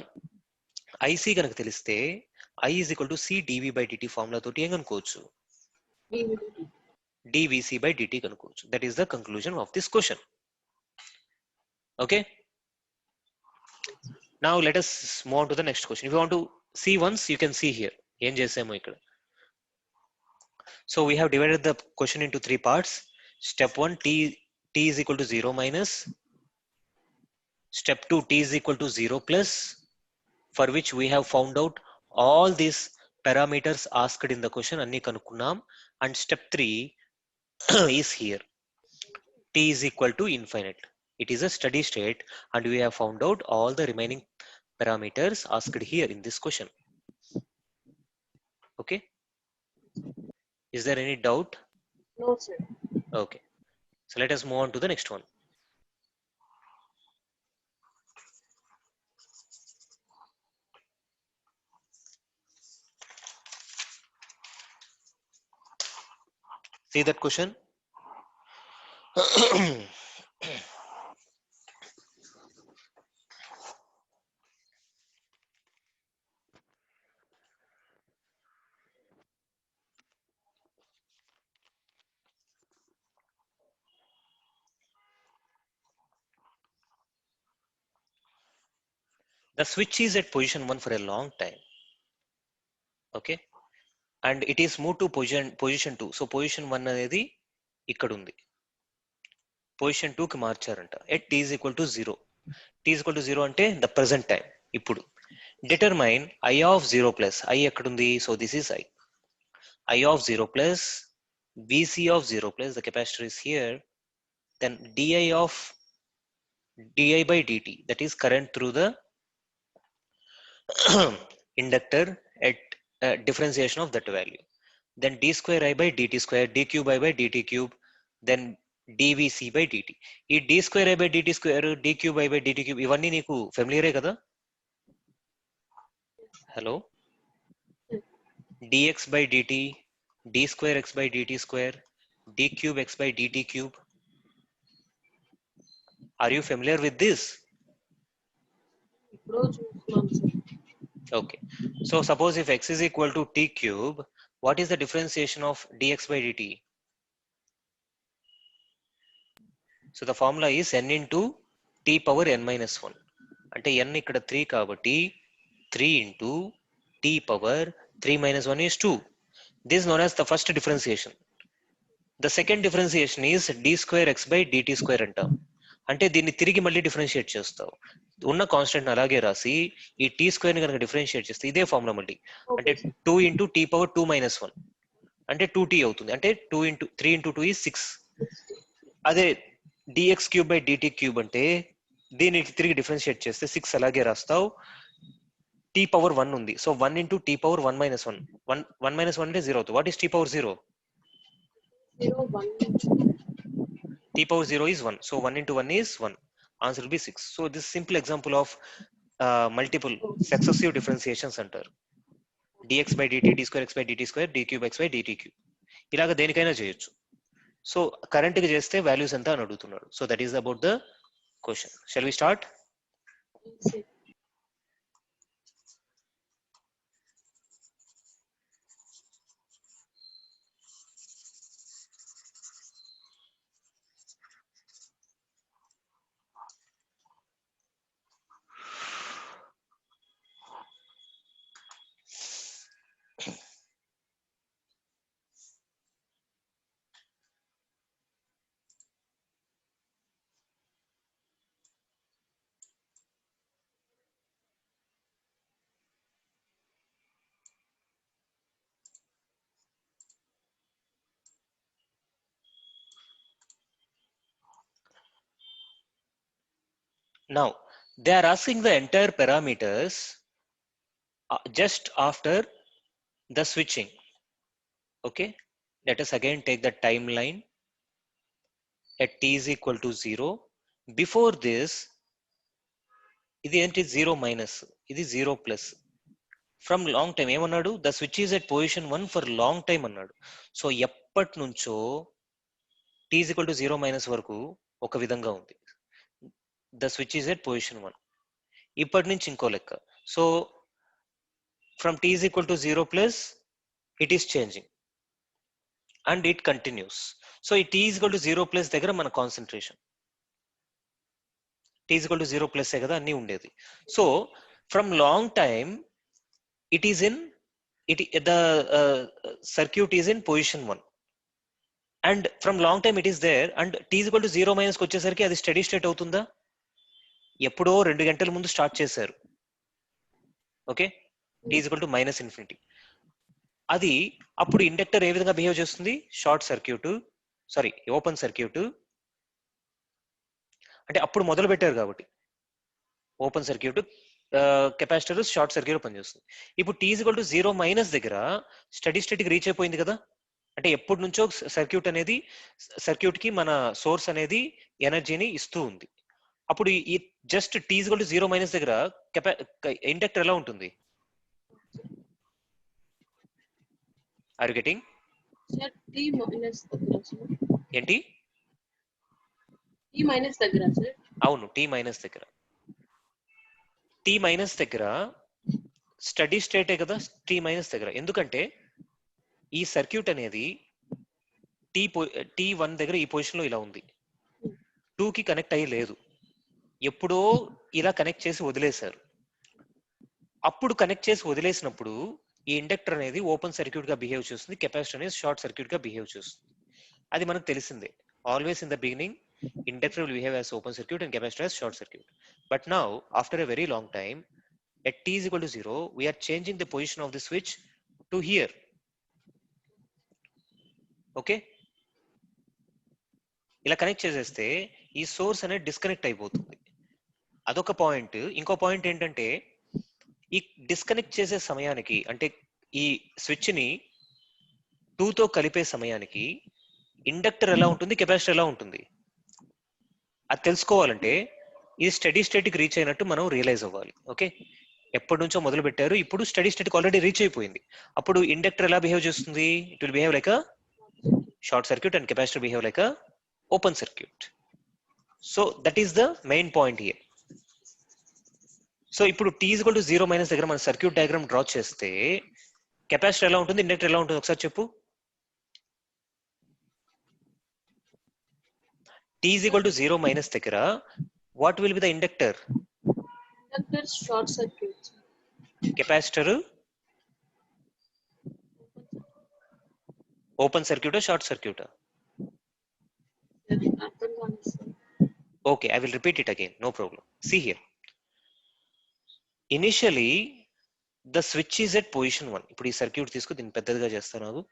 IC కనుక తెలిస్తే I is equal to C dV by dt formula తోటి ఏం కనుక్కోవచ్చు? DVDT. dVC by dt కనుక్కోవచ్చు. That is the conclusion of this question. Okay. Now let us move on to the next question. If you want to see once, you can see here. ఏం చేసామో ఇక్కడ. So we have divided the question into three parts. Step 1, t is equal to 0 minus. Step 2, t is equal to 0 plus, for which we have found out all these parameters asked in the question anni kanukunnam. And step 3 is here. T is equal to infinite. It is a steady state and we have found out all the remaining parameters asked here in this question. Okay. Is there any doubt? No, sir. Okay. So let us move on to the next one. See that question? The switch is at position 1 for a long time. Okay. And it is moved to position 2. So position 1 అనేది ఇక్కడ ఉంది. Position 2 కి మార్చారంట. At t is equal to 0. T is equal to 0 అంటే the present time. ఇప్పుడు determine I of 0 plus. I ఎక్కడుంది? So this is I. I of 0 plus VC of 0 plus, the capacitor is here. Then di by dt, that is current through the inductor at differentiation of that value. Then d square I by dt square, d cube I by dt cube, then dvc by dt. ఈ d square I by dt square, d cube I by dt cube ఇవన్నీ నీకు ఫెమిలియరే కదా? Hello. dx by dt, d square x by dt square, d cube x by dt cube. Are you familiar with this? ఇప్పుడు చూస్తున్నాం sir. Okay. So suppose if x is equal to t cube, what is the differentiation of dx by dt? So the formula is n into t power n minus 1. అంటే n ఇక్కడ 3 కాబట్టి 3 into t power 3 minus 1 is 2. This is known as the first differentiation. The second differentiation is d square x by dt square అంటాం. అంటే దీన్ని తిరిగి మళ్ళీ differentiate చేస్తావు. ఉన్న కాన్స్టెంట్ అలాగే రాసి ఈ టీ స్క్వేర్ ని కనుక డిఫరెన్షియేట్ చేస్తే ఇదే ఫార్ములా మళ్ళీ. అంటే 2 into t power 2 minus 1 అంటే 2t అవుతుంది. అంటే 2 into 3 into 2 is 6. అదే dx cube by dt cube అంటే దీనికి తిరిగి డిఫరెన్షియేట్ చేస్తే 6 అలాగే రాస్తావు. t power 1 ఉంది. So 1 into t power 1 minus 1. 1 minus 1 అంటే 0 అవుతుంది. What is t power 0? 0, 1. t power 0 is 1. So 1 into 1 is 1. Answer will be 6. So this simple example of multiple successive differentiations అంటారు. dx by dt, d square x by dt square, d cube x by dt cube. ఇలాగ దేనికైనా చేయొచ్చు. So కరెంట్కి చేస్తే values ఎంత అని అడుగుతున్నాడు. So that is about the question. Shall we start? Sir. Now they are asking the entire parameters just after the switching. Okay. Let us again take the timeline at t is equal to 0. Before this, ఇది ఏంటి 0 minus, ఇది 0 plus. From long time ఏమన్నాడు, the switch is at position 1 for long time అన్నాడు. So ఎప్పటి నుంచో t is equal to 0 minus వరకు ఒక విధంగా ఉంది. The switch is at position 1. ఇప్పటి నుంచి ఇంకో లెక్క. So from t is equal to 0 plus it is changing and it continues. So ఈ t is equal to 0 plus దగ్గర మన concentration, t is equal to 0 plus కదా అన్ని ఉండేది. So from long time it is in the circuit is in position 1 and from long time it is there and t is equal to 0 minus కి వచ్చేసరికి అది steady state అవుతుందా? ఎప్పుడో 2 గంటల ముందు స్టార్ట్ చేశారు. Okay, t is equal to minus infinity. అది అప్పుడు ఇండక్టర్ ఏ విధంగా బిహేవ్ చేస్తుంది? Short circuit, sorry open circuit. అంటే అప్పుడు మొదలు పెట్టారు కాబట్టి open circuit, capacitor short circuit పనిచేస్తుంది. ఇప్పుడు t is equal to 0 minus దగ్గర స్టడీ స్టేట్కి రీచ్ అయిపోయింది కదా. అంటే ఎప్పటి నుంచో సర్క్యూట్ అనేది, సర్క్యూట్ కి మన సోర్స్ అనేది ఎనర్జీని ఇస్తూ ఉంది. అప్పుడు ఈ just t is equal to 0 minus దగ్గర ఇండక్టర్ ఎలా ఉంటుంది? Are you getting? Sir t minus దగ్గర సార్. ఏంటి? t మైనస్ దగ్గర సార్. అవును, t మైనస్ దగ్గర. t మైనస్ దగ్గర స్టడీ స్టేటే కదా t మైనస్ దగ్గర. ఎందుకంటే ఈ సర్క్యూట్ అనేది t1 దగ్గర ఈ పొజిషన్ లో ఇలా ఉంది, 2 కి కనెక్ట్ అయ్యి లేదు, ఎప్పుడో ఇలా కనెక్ట్ చేసి వదిలేశారు. అప్పుడు కనెక్ట్ చేసి వదిలేసినప్పుడు ఈ ఇండక్టర్ అనేది ఓపెన్ సర్క్యూట్ గా బిహేవ్ చేస్తుంది, కెపాసిటర్ అనేది షార్ట్ సర్క్యూట్ గా బిహేవ్ చేస్తుంది. అది మనకు తెలిసిందే. Always in the beginning inductor will behave as open circuit and capacitor as short circuit. But now after a very long time at t is equal to 0 we are changing the position of the switch to here. Okay, ఇలా connect చేసేస్తే ఈ source అనేది disconnect అయిపోతుంది. అదొక point. ఇంకో point ఏంటంటే ఈ disconnect చేసే సమయానికి, అంటే ఈ స్విచ్ ని 2 తో కలిపే సమయానికి ఇండక్టర్ ఎలా ఉంటుంది, కెపాసిటర్ ఎలా ఉంటుంది అది తెలుసుకోవాలంటే ఇది స్టడీ స్టేట్కి రీచ్ అయినట్టు మనం రియలైజ్ అవ్వాలి. ఓకే, ఎప్పటి నుంచో మొదలు పెట్టారు, ఇప్పుడు స్టడీ స్టేట్కి ఆల్రెడీ రీచ్ అయిపోయింది. అప్పుడు ఇండక్టర్ ఎలా బిహేవ్ చేస్తుంది? It will behave like a short circuit and capacitor behave like a open circuit. So that is the main point here. So ఇప్పుడు t is equal to 0 minus దగ్గర మన circuit diagram draw చేస్తే capacitor ఎలా ఉంటుంది, inductor ఎలా ఉంటుంది ఒకసారి చెప్పు. t is equal to 0 minus దగ్గర what will be the inductor? Inductor short circuit. Capacitor open circuit or short circuit? Okay, I will repeat it again, no problem. See here, initially the switch is at position 1. ఇప్పుడు ఈ circuit తీసుకు దీన్ని పెద్దదిగా చేస్తాను నాకు.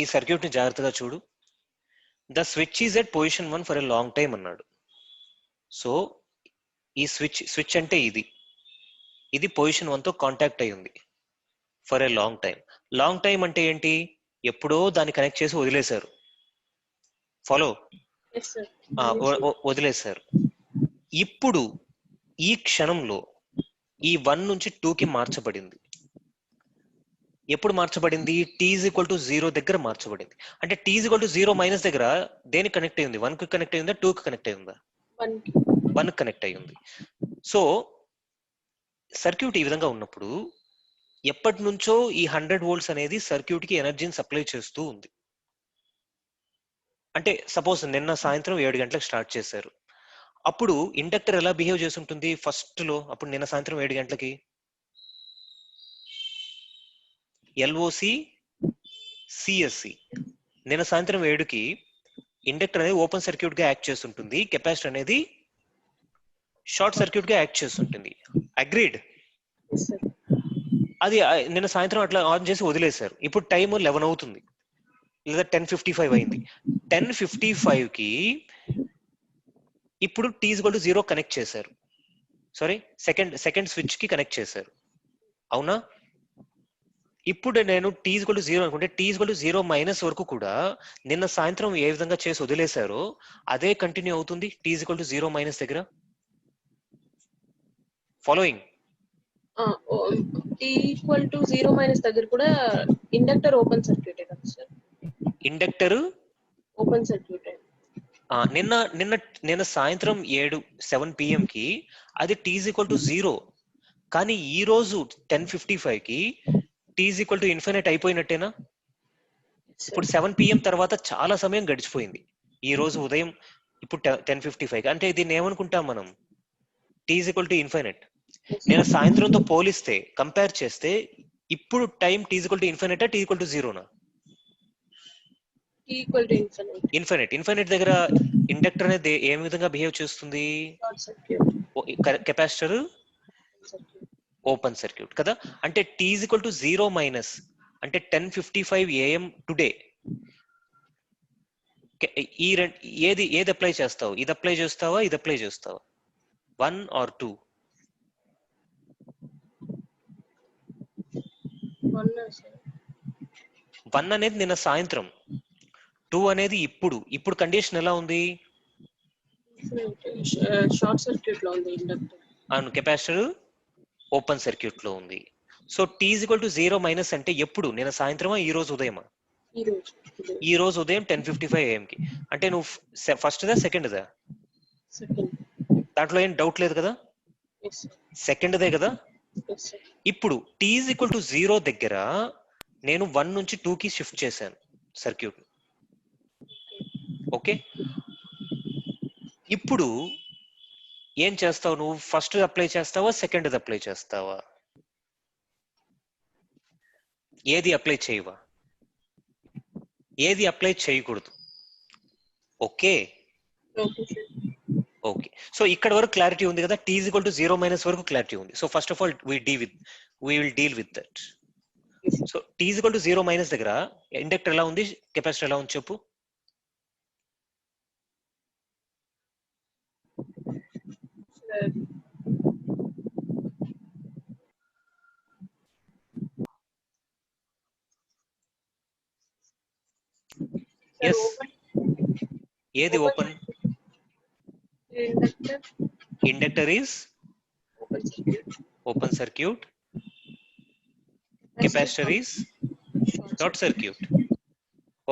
ఈ circuit ని జాగ్రత్తగా చూడు. The switch is at position 1 for a long time అన్నాడు. సో ఈ స్విచ్ అంటే ఇది పొజిషన్ 1 తో కాంటాక్ట్ అయి ఉంది for a long time. Long time అంటే ఏంటి? ఎప్పుడో దాన్ని కనెక్ట్ చేసి వదిలేశారు. ఫాలో? వదిలేశారు. ఇప్పుడు ఈ క్షణంలో ఈ 1 నుంచి 2 కి మార్చబడింది. ఎప్పుడు మార్చబడింది? t is equal to 0 దగ్గర మార్చబడింది. అంటే t is equal to 0 minus దగ్గర దేనికి కనెక్ట్ అయ్యింది? 1 కి కనెక్ట్ అయ్యిందా, 2 కి కనెక్ట్ అయ్యిందా? 1 కి కనెక్ట్ అయ్యింది. సో సర్క్యూట్ ఈ విధంగా ఉన్నప్పుడు ఎప్పటి నుంచో ఈ 100 వోల్ట్స్ అనేది సర్క్యూట్ కి ఎనర్జీని సప్లై చేస్తూ ఉంది. అంటే సపోజ్ నిన్న సాయంత్రం 7 గంటలకు స్టార్ట్ చేశారు. అప్పుడు ఇండక్టర్ ఎలా బిహేవ్ చేసి ఉంటుంది ఫస్ట్ లో? అప్పుడు నిన్న సాయంత్రం 7 గంటలకి ఎల్ఓసి సిఎస్సి, నిన్న సాయంత్రం 7కి ఇండక్టర్ అనేది ఓపెన్ సర్క్యూట్ గా యాక్ట్ చేస్తుంటుంది, కెపాసిటర్ అనేది షార్ట్ సర్క్యూట్ గా యాక్ట్ చేస్తుంటుంది. అగ్రీడ్. Yes, sir. అది నిన్న సాయంత్రం అట్లా ఆన్ చేసి వదిలేశారు. ఇప్పుడు టైం 11 అవుతుంది లేదా 10:55 అయింది. 10:55 కి ఇప్పుడు T is equal to 0 connect చేశారు. సారీ, సెకండ్ స్విచ్ కి కనెక్ట్ చేశారు. అవునా? ఇప్పుడు నేను T ఈజ్ ఈక్వల్ టు 0 అనుకుంటే T is equal to 0 minus వరకు కూడా నిన్న సాయంత్రం ఏ విధంగా చేసి వదిలేశారో అదే కంటిన్యూ అవుతుంది T is equal to 0 minus దగ్గర. Following. T equal to 0 minus దగ్గర కూడా ఇండక్టర్ ఓపెన్ సర్క్యూట్ కదా సార్? Inductor open circuit. నిన్న నిన్న నిన్న సాయంత్రం 7 PM కి అది T ఈజ్ ఈక్వల్ టు 0, కానీ ఈ రోజు 10:55 కి T is equal to infinite అయిపోయినట్టేనా? ఇప్పుడు 7 PM తర్వాత చాలా సమయం గడిచిపోయింది. ఈ రోజు ఉదయం ఇప్పుడు 10:55 అంటే దీన్ని ఏమనుకుంటాం మనం? T is equal to infinite. నేను సాయంత్రంతో పోలిస్తే కంపేర్ చేస్తే ఇప్పుడు time T is equal to infinite T equal to 0నా? T equal to infinite. Infinite దగ్గర ఇండక్టర్ అనేది ఏ విధంగా బిహేవ్ చేస్తుంది? Short circuit. Capacitor open circuit కదా. అంటే T is equal to 0 minus అంటే 10:55 AM టుడే. ఈ ఏది అప్లై చేస్తావు? ఇది అప్లై చేస్తావా, ఇది అప్లై చేస్తావా? 1 or 2? 1 అనేది నిన్న సాయంత్రం, 2 అనేది ఇప్పుడు కండిషన్ ఎలా ఉంది? షార్ట్ సర్క్యూట్ లో ఉంది ఇండక్టర్. అవును, కెపాసిటర్ ఓపెన్ సర్క్యూట్ లో ఉంది. So T is equal to 0 minus అంటే ఎప్పుడు? నిన్న సాయంత్రమా, ఈ రోజు ఉదయమా? ఈ రోజు ఉదయం 10:55 AM కి. అంటే నువ్వు ఫస్ట్ దా సెకండ్ దా? దాంట్లో ఏం డౌట్ లేదు కదా, సెకండ్ దే కదా. ఇప్పుడు T ఈజ్ ఈక్వల్ టు 0 దగ్గర నేను 1 నుంచి 2 కి షిఫ్ట్ చేశాను సర్క్యూట్. ఓకే, ఇప్పుడు ఏం చేస్తావు నువ్వు? ఫస్ట్ అప్లై చేస్తావా, సెకండ్ అప్లై చేస్తావా? ఏది అప్లై చేయవా? ఏది అప్లై చేయకూడదు. ఓకే ఓకే, సో ఇక్కడ వరకు క్లారిటీ ఉంది కదా. T is equal to 0 minus వరకు క్లారిటీ ఉంది. So first of all we will deal with that. So T is equal to 0 minus దగ్గర ఇండక్టర్ ఎలా ఉంది, కెపాసిటర్ ఎలా ఉంది చెప్పు? ఎస్, ఏది open? Inductor is open circuit, capacitor is short circuit.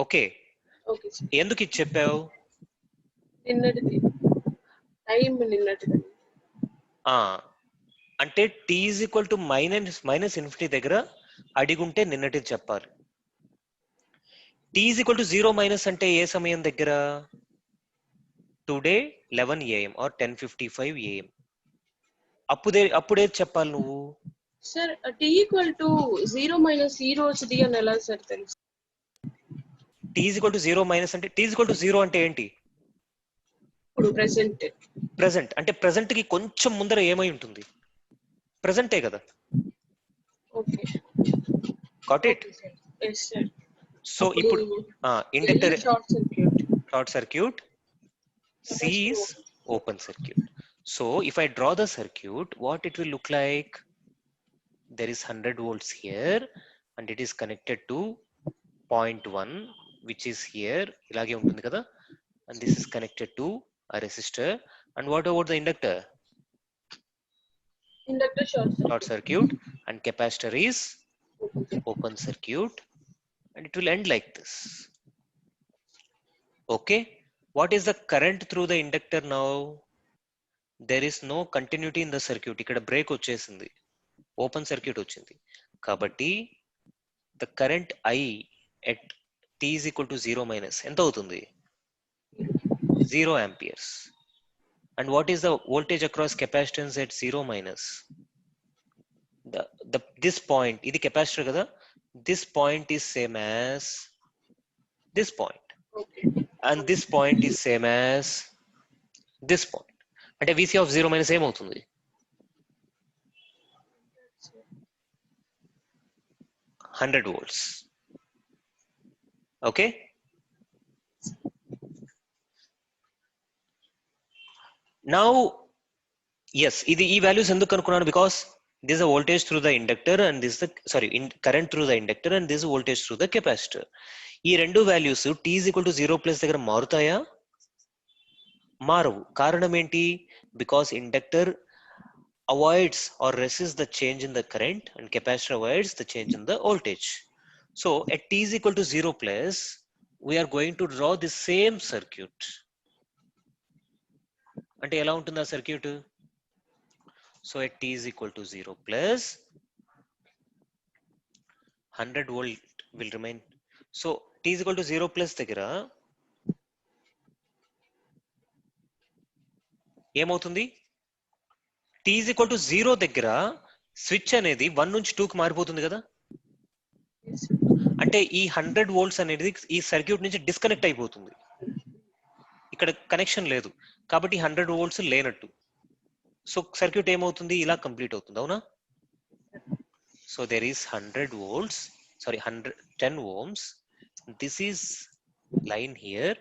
Okay, ఎందుకు ఇది చెప్పావు? నిన్నటిది టైం నిన్నటిది. అంటే T is equal to minus infinity దగ్గర అడిగుంటే నిన్నటిది చెప్పాలి. T is equal to 0 minus అంటే ఏ సమయం దగ్గర? Today 11 AM or 10:55 AM. అప్పుడే చెప్పాలి నువ్వు. Sir T equal to 0 minus ఈ రోజుది అని ఎలా సార్ తెలుసు? T is equal to 0 minus అంటే T ఈజ్ ఈక్వల్ టు 0 అంటే ఏంటి? ఇప్పుడు ప్రెసెంట్ అంటే ప్రెసెంట్ కి కొంచెం ముందర ఏమై ఉంటుంది? ప్రెసెంటే కదా. Okay, got it. yes sir. So ఇప్పుడు inductor short circuit, C is open circuit. So if I draw the circuit, what it will look like? There is 100 volts here and it is connected to 0.1 which is here ilage untundi kada, and this is connected to a resistor. And what about the indictor short circuit and capacitor is open circuit, and it will end like this. Okay, what is the current through the inductor now? There is no continuity in the circuit. ఇక్కడ break వచ్చేసింది, open circuit వచ్చింది కాబట్టి the current I at T is equal to 0 minus ఎంత అవుతుంది? 0 amperes. And what is the voltage across capacitance at 0 minus? This point, ఇది capacitor కదా, this point is same as this point, and this point is same as this point. అంటే VC of 0 minus ఏమవుతుంది? 100 volts. Okay. Now, yes, ఇది ఈ values ఎందుకు కనుక్కున్నాను? Because this is a voltage through the inductor and this is the current through the inductor and this is voltage through the capacitor. ఈ రెండు values t is equal to 0 plus దగ్గర మారుతాయా? మారవు. కారణం ఏంటి? Because inductor avoids or resists the change in the current and capacitor avoids the change in the voltage. So at t is equal to 0 plus, we are going to draw the same circuit. అంటే ఎలా ఉంటుంది ఆ circuit? So at t is equal to 0 plus, 100 volt will remain. So t is equal to 0 plus దగ్గర ఏమవుతుంది? t is equal to 0 దగ్గర switch అనేది 1 నుంచి 2 కి మారిపోతుంది కదా. అంటే ఈ 100 వోల్ట్స్ అనేది ఈ సర్క్యూట్ నుంచి డిస్కనెక్ట్ అయిపోతుంది. ఇక్కడ కనెక్షన్ లేదు కాబట్టి 100 వోల్ట్స్ లేనట్టు. సో సర్క్యూట్ ఏమవుతుంది? ఇలా కంప్లీట్ అవుతుంది. అవునా? So there is 100 volts, 10 ohms. This is line here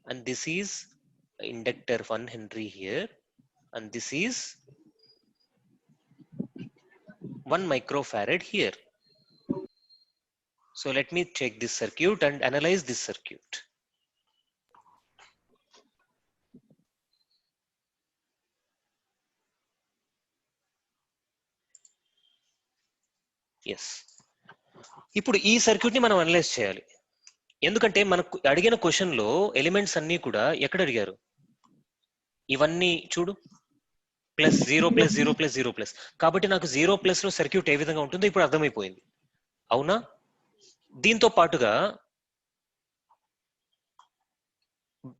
and this is inductor 1 Henry here and this is 1 microfarad here. So let me check this circuit and analyze this circuit. Yes. ఇప్పుడు ఈ circuit ని మనం analyse చేయాలి. ఎందుకంటే మనకు అడిగిన question లో elements అన్ని కూడా ఎక్కడ అడిగారు? ఇవన్నీ చూడు, ప్లస్ 0 ప్లస్ 0 ప్లస్ 0 ప్లస్. కాబట్టి నాకు 0 ప్లస్ లో సర్క్యూట్ ఏ విధంగా ఉంటుందో ఇప్పుడు అర్థమైపోయింది. అవునా? దీంతో పాటుగా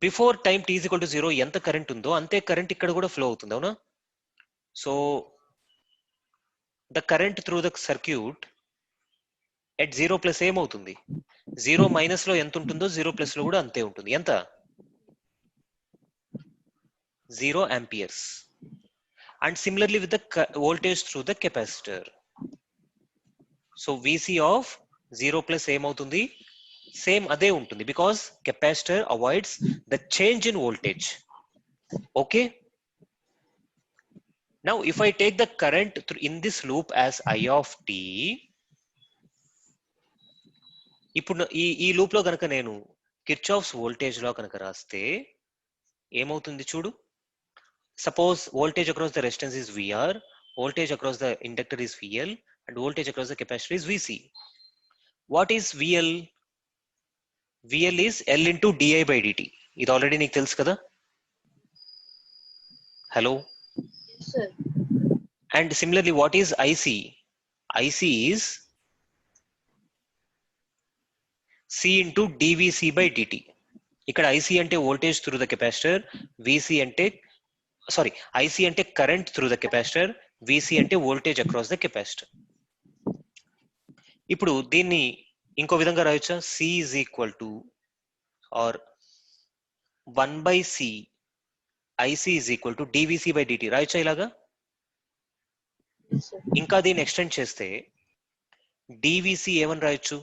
before time t is equal to 0 ఎంత కరెంట్ ఉందో అంతే కరెంట్ ఇక్కడ కూడా ఫ్లో అవుతుంది. అవునా? So the current through the circuit at 0 plus ఏమవుతుంది? 0 మైనస్ లో ఎంత ఉంటుందో 0 ప్లస్ లో కూడా అంతే ఉంటుంది. ఎంత? 0 amperes. And similarly with the voltage through the capacitor. So VC of 0 plus ఏమవుతుంది? సేమ్ అదే ఉంటుంది because capacitor avoids the change in voltage. Okay. Now if I take the current in this loop as I of t, ఇప్పుడు ఈ loop లో కనుక నేను Kirchhoff's voltage లా కనుక రాస్తే ఏమవుతుంది చూడు. Suppose voltage across the resistance is VR, voltage across the inductor is VL, and voltage across the capacitor is VC. What is VL? VL is L into di by dt. ఇది already నీకు తెలుసు కదా. Hello. Yes, sir. And similarly, what is IC? IC is C into dVC by dt. ఇక్కడ IC అంటే voltage through the capacitor, VC అంటే IC అంటే current through the capacitor, VC అంటే voltage across the capacitor. ఇప్పుడు దీన్ని ఇంకో విధంగా రాయొచ్చా? C is equal to or 1 by C IC is equal to dVC by dt. రాయొచ్చా ఇలాగా? Yes, sir. ఇంకా దీన్ని ఎక్స్టెండ్ చేస్తే dVC ఏమని రాయొచ్చు?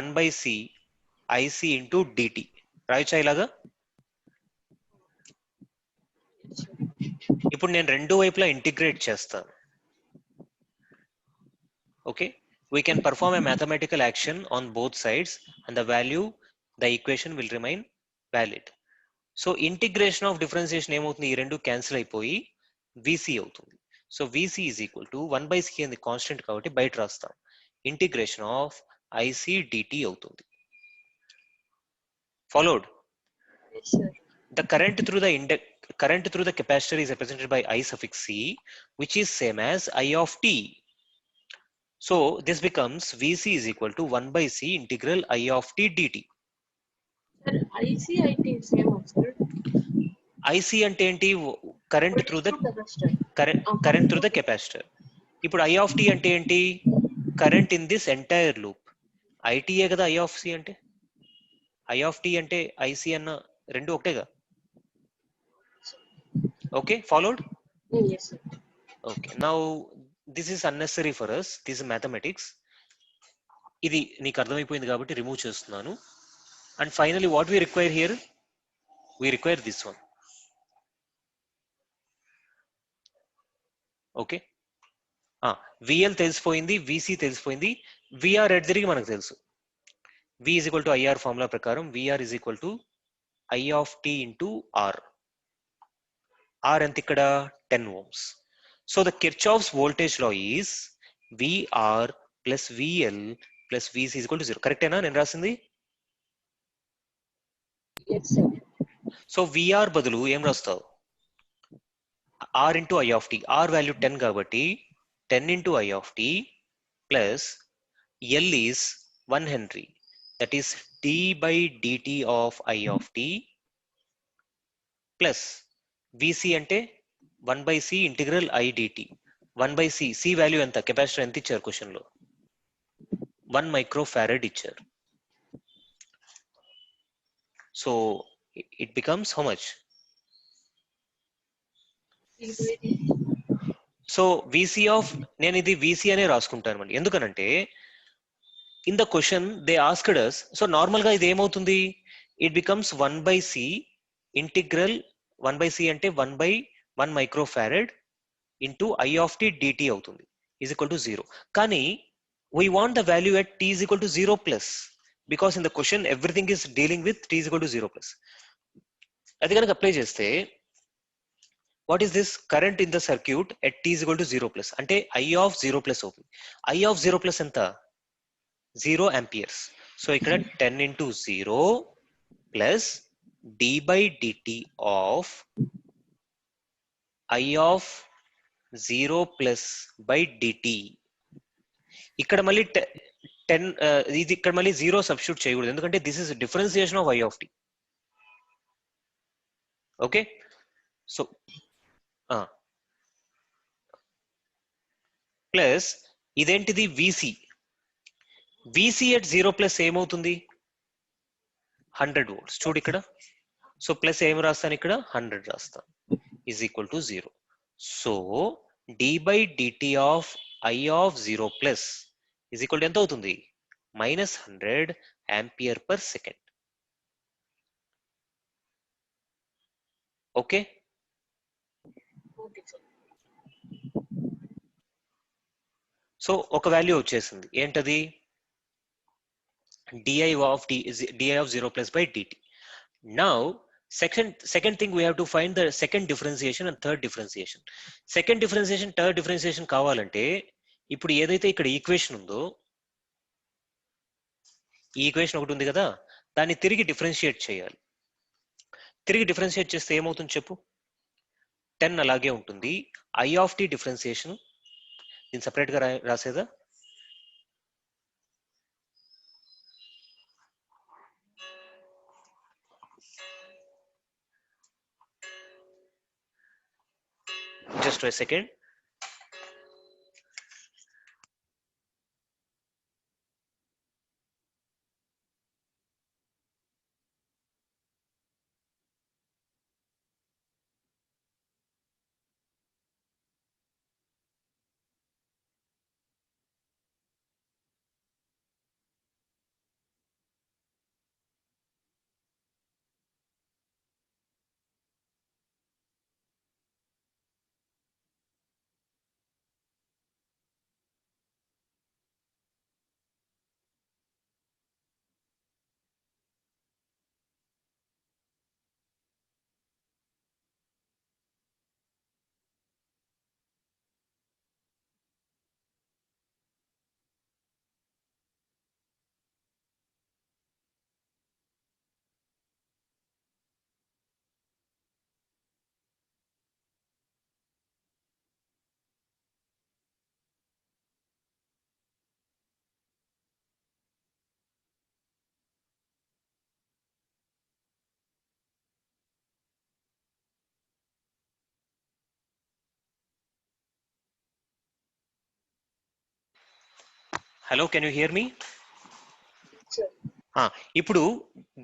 1 by C IC into dt. రాయొచ్చా ఇలాగా? ఇప్పుడు నేను రెండు వైపులా ఇంటిగ్రేట్ చేస్తాను. Okay, we can perform a mathematical action on both sides and the equation will remain valid. So integration of differentiation ఏమవుతుంది? ఈ రెండు క్యాన్సిల్ అయిపోయి VC అవుతుంది. So VC is equal to 1 by C అనేది కాన్స్టెంట్ కాబట్టి బయట రాస్తాం. ఇంటిగ్రేషన్ ఆఫ్ IC dt అవుతుంది. Followed? Yes, sir. The current through the capacitor is represented by I suffix C, which is same as I of t. So this becomes VC is equal to 1 by C integral I of t dt. Sir, IC, IT same, sir. IC అంటే ఏంటి? Current through the capacitor. Current through the capacitor. ఇప్పుడు I of t అంటే ఏంటి? Current in this entire loop. ITఏ కదా I of C అంటే. I of t అంటే IC అన్న రెండు ఒకటేగా. Okay, followed. Yes, sir. Okay, now this is unnecessary for us, this mathematics. ఇది నీకు అర్థమైపోయింది కాబట్టి రిమూవ్ చేస్తున్నాను. And finally what we require here, we require this one. Okay, VL తెలిసిపోయింది, విసి తెలిసిపోయింది, విఆర్ ఎట్ తిరిగి మనకు తెలుసు. V is equal to IR formula ప్రకారం VR is equal to I of t into R. R ఎంత ఇక్కడ 10 ohms. So the Kirchhoff's voltage law is VR plus VL plus VC is equal to 0. కరెక్టేనా నేను రాసింది? Yes, sir. So VR బదులు ఏం రాస్తావు, R into I of t. R value 10 కాబట్టి 10 into I of t plus L is 1 henry, that is d by dt of I of t plus VC అంటే 1 by C integral I dt. 1 by C, C value ఎంత, capacitor ఎంత ఇచ్చారు question లో, 1 micro farad ఇచ్చారు. So it becomes how much? So VC of, నేను ఇది VC అనే రాసుకుంటాను అండి, ఎందుకనంటే in the question they asked us, so normal గా ఇది ఏమవుతుంది, it becomes 1 by C integral, 1 by C అంటే 1 by 1 micro farad into I of t dt అవుతుంది, ఈజ్ ఈక్వల్ టు 0. కానీ we want the value at t is equal to 0 plus, because in the question everything is dealing with t is equal to 0 plus. అది కనుక apply చేస్తే what is this, current in the circuit at t is equal to 0 plus అంటే I of 0 plus అవుతుంది. I of 0 plus ఎంత, 0 amperes. So ఇక్కడ 10 into 0 plus d by dt of I of 0 plus by dt. ఇక్కడ మళ్ళీ 10, ఇది ఇక్కడ మళ్ళీ 0 substitute చేయకూడదు, ఎందుకంటే this is differentiation of I of t. Okay, so plus ఇదేంటిది విసి, విసి ఎట్ 0 ప్లస్ ఏమవుతుంది, 100 volts. చూడు ఇక్కడ, సో ప్లస్ ఏం రాస్తాను ఇక్కడ, 100 రాస్తాను, is equal to 0. So d by dt of I of 0 plus is equal to ఎంత అవుతుంది, -100 ampere per second. Okay, Okay, sir. So ఒక వాల్యూ వచ్చేసింది, ఏంటది, di of di of 0 plus by dt. Now second thing we have to find the second differentiation and third differentiation. Second differentiation, third differentiation కావాలంటే ఇప్పుడు ఏదైతే ఇక్కడ equation ఉందో, ఈ equation ఒకటి ఉంది కదా, దాన్ని తిరిగి డిఫరెన్షియేట్ చేయాలి. తిరిగి డిఫరెన్షియేట్ చేస్తే ఏమవుతుంది చెప్పు, 10 అలాగే ఉంటుంది. ఐ ఆఫ్ టి డిఫరెన్షియేషన్ దీన్ని సపరేట్ గా రాసేదా, just a second. Hello, can you hear me? Sir. ఇప్పుడు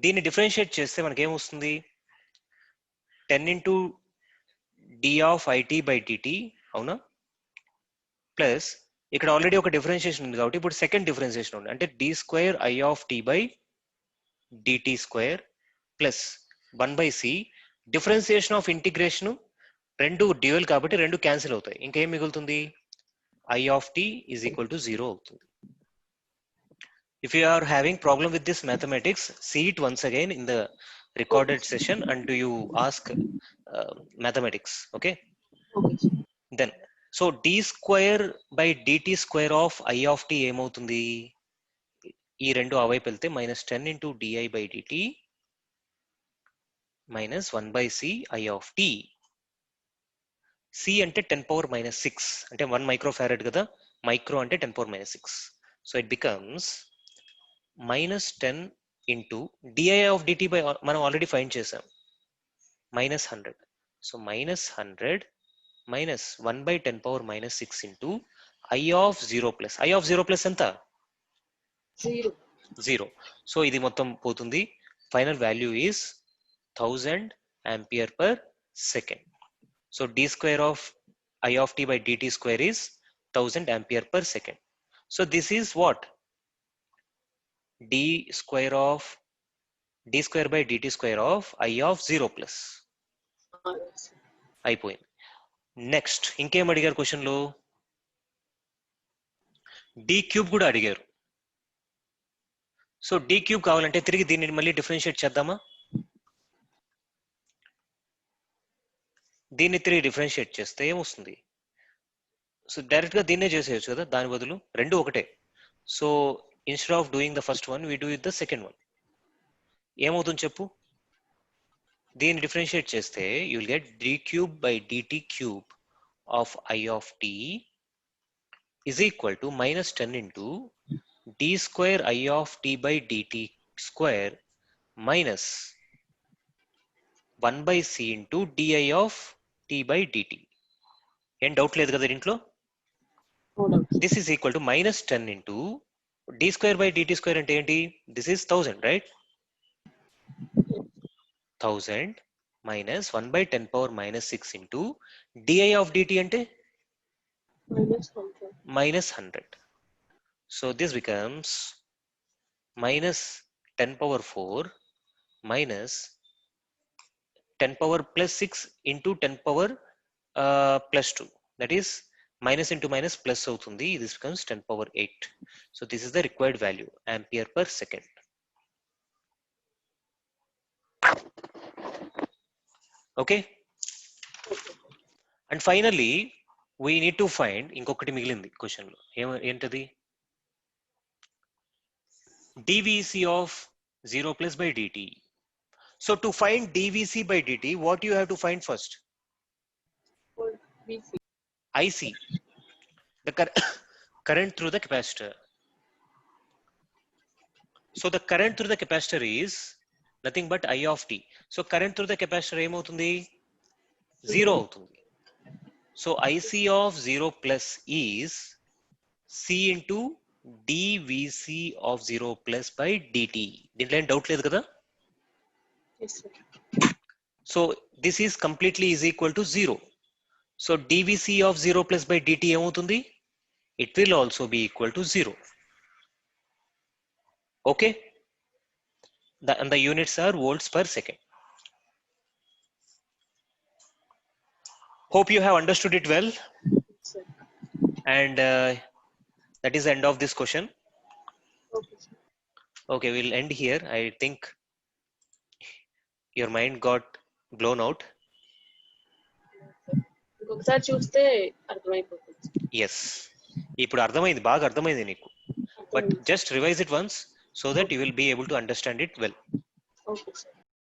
దీన్ని డిఫరెన్షియేట్ చేస్తే మనకి ఏమొస్తుంది 10 into d of it by dt అవునా ప్లస్ ఇక్కడ ఆల్రెడీ ఒక డిఫరెన్షియేషన్ ఉంది కాబట్టి ఇప్పుడు సెకండ్ డిఫరెన్షియేషన్ ఉంది అంటే d square i of t by dt square plus 1 by c differentiation of integration రెండు డ్యూయల్ కాబట్టి రెండు క్యాన్సిల్ అవుతాయి ఇంకేం మిగులుతుంది i of t is equal to 0 అవుతుంది. If you are having problem with this mathematics, see it once again in the recorded session and do you ask mathematics, okay? Okay, sir. Then, so d square by dt square of I of t ఏమవుతుంది ఈ రెండు ఆ వైపు వెళ్తే -10 into di by dt minus 1 by c I of t. c అంటే 10 power minus 6 అంటే 1 microfarad కదా micro అంటే 10 power minus 6. So it becomes minus 10 into di of dt by మనం ఆల్రెడీ ఫైండ్ చేసాం minus 100. So minus 100 minus 1 by 10 power minus 6 into I of 0 plus. I of 0 plus ఎంత 0. So ఇది మొత్తం పోతుంది final value is 1000 ampere per second. So d square of I of t by dt square is 1000 ampere per second. So this is what d square by dt square of I of 0 plus అయిపోయింది. Next ఇంకేం అడిగారు question లో d cube కూడా అడిగారు. So d cube కావాలంటే తిరిగి దీన్ని మళ్ళీ డిఫరెన్షియేట్ చేద్దామా దీన్ని తిరిగి డిఫరెన్షియేట్ చేస్తే ఏమొస్తుంది సో డైరెక్ట్ గా దీన్నే చేసేయచ్చు కదా దాని బదులు రెండు ఒకటే so instead of doing the first one we do it the second one ఏమవుతుంది చెప్పు దీన్ని డిఫరెన్షియేట్ చేస్తే you will get d cube by dt cube of I of t is equal to minus 10 into d square I of t by dt square minus 1 by c into di of t by dt. ఏం doubt లేదు కదా దీంట్లో this is equal to minus 10 into d square by dt square అంటే ఏంటి this is 1000 right 1000 minus 1 by 10 power minus 6 into di of dt అంటే minus 100. So this becomes minus 10 power 4 minus 10 power plus 6 into 10 power plus 2. That is minus into minus plus అవుతుంది. This becomes 10 power 8. So this is the required value ampere per second. Okay. And finally we need to find ఇంకొకటి మిగిలింది question లో ఏంటది dvc of 0 plus by dt. So to find dvc by dt what you have to find first IC the current through the capacitor. So the current through the capacitor is nothing but I of t. So current through the capacitor ఏమవుతుంది 0 అవుతుంది. So IC of 0 plus is C into dvc of 0 plus by dt. దీంట్లో ఏం doubt లేదు కదా so this is completely is equal to 0. So dvc of 0 plus by dt ఏమవుతుంది it will also be equal to 0. Okay, and the units are volts per second. Hope you have understood it well. And that is the end of this question. Okay, we'll end here. I think your mind got blown out. ఇంకొకసారి చూస్తే అర్థమైపోతుంది Yes, ఇప్పుడు అర్థమైంది బాగా అర్థమైంది నీకు but just revise it once so that you will be able to understand it well. Okay sir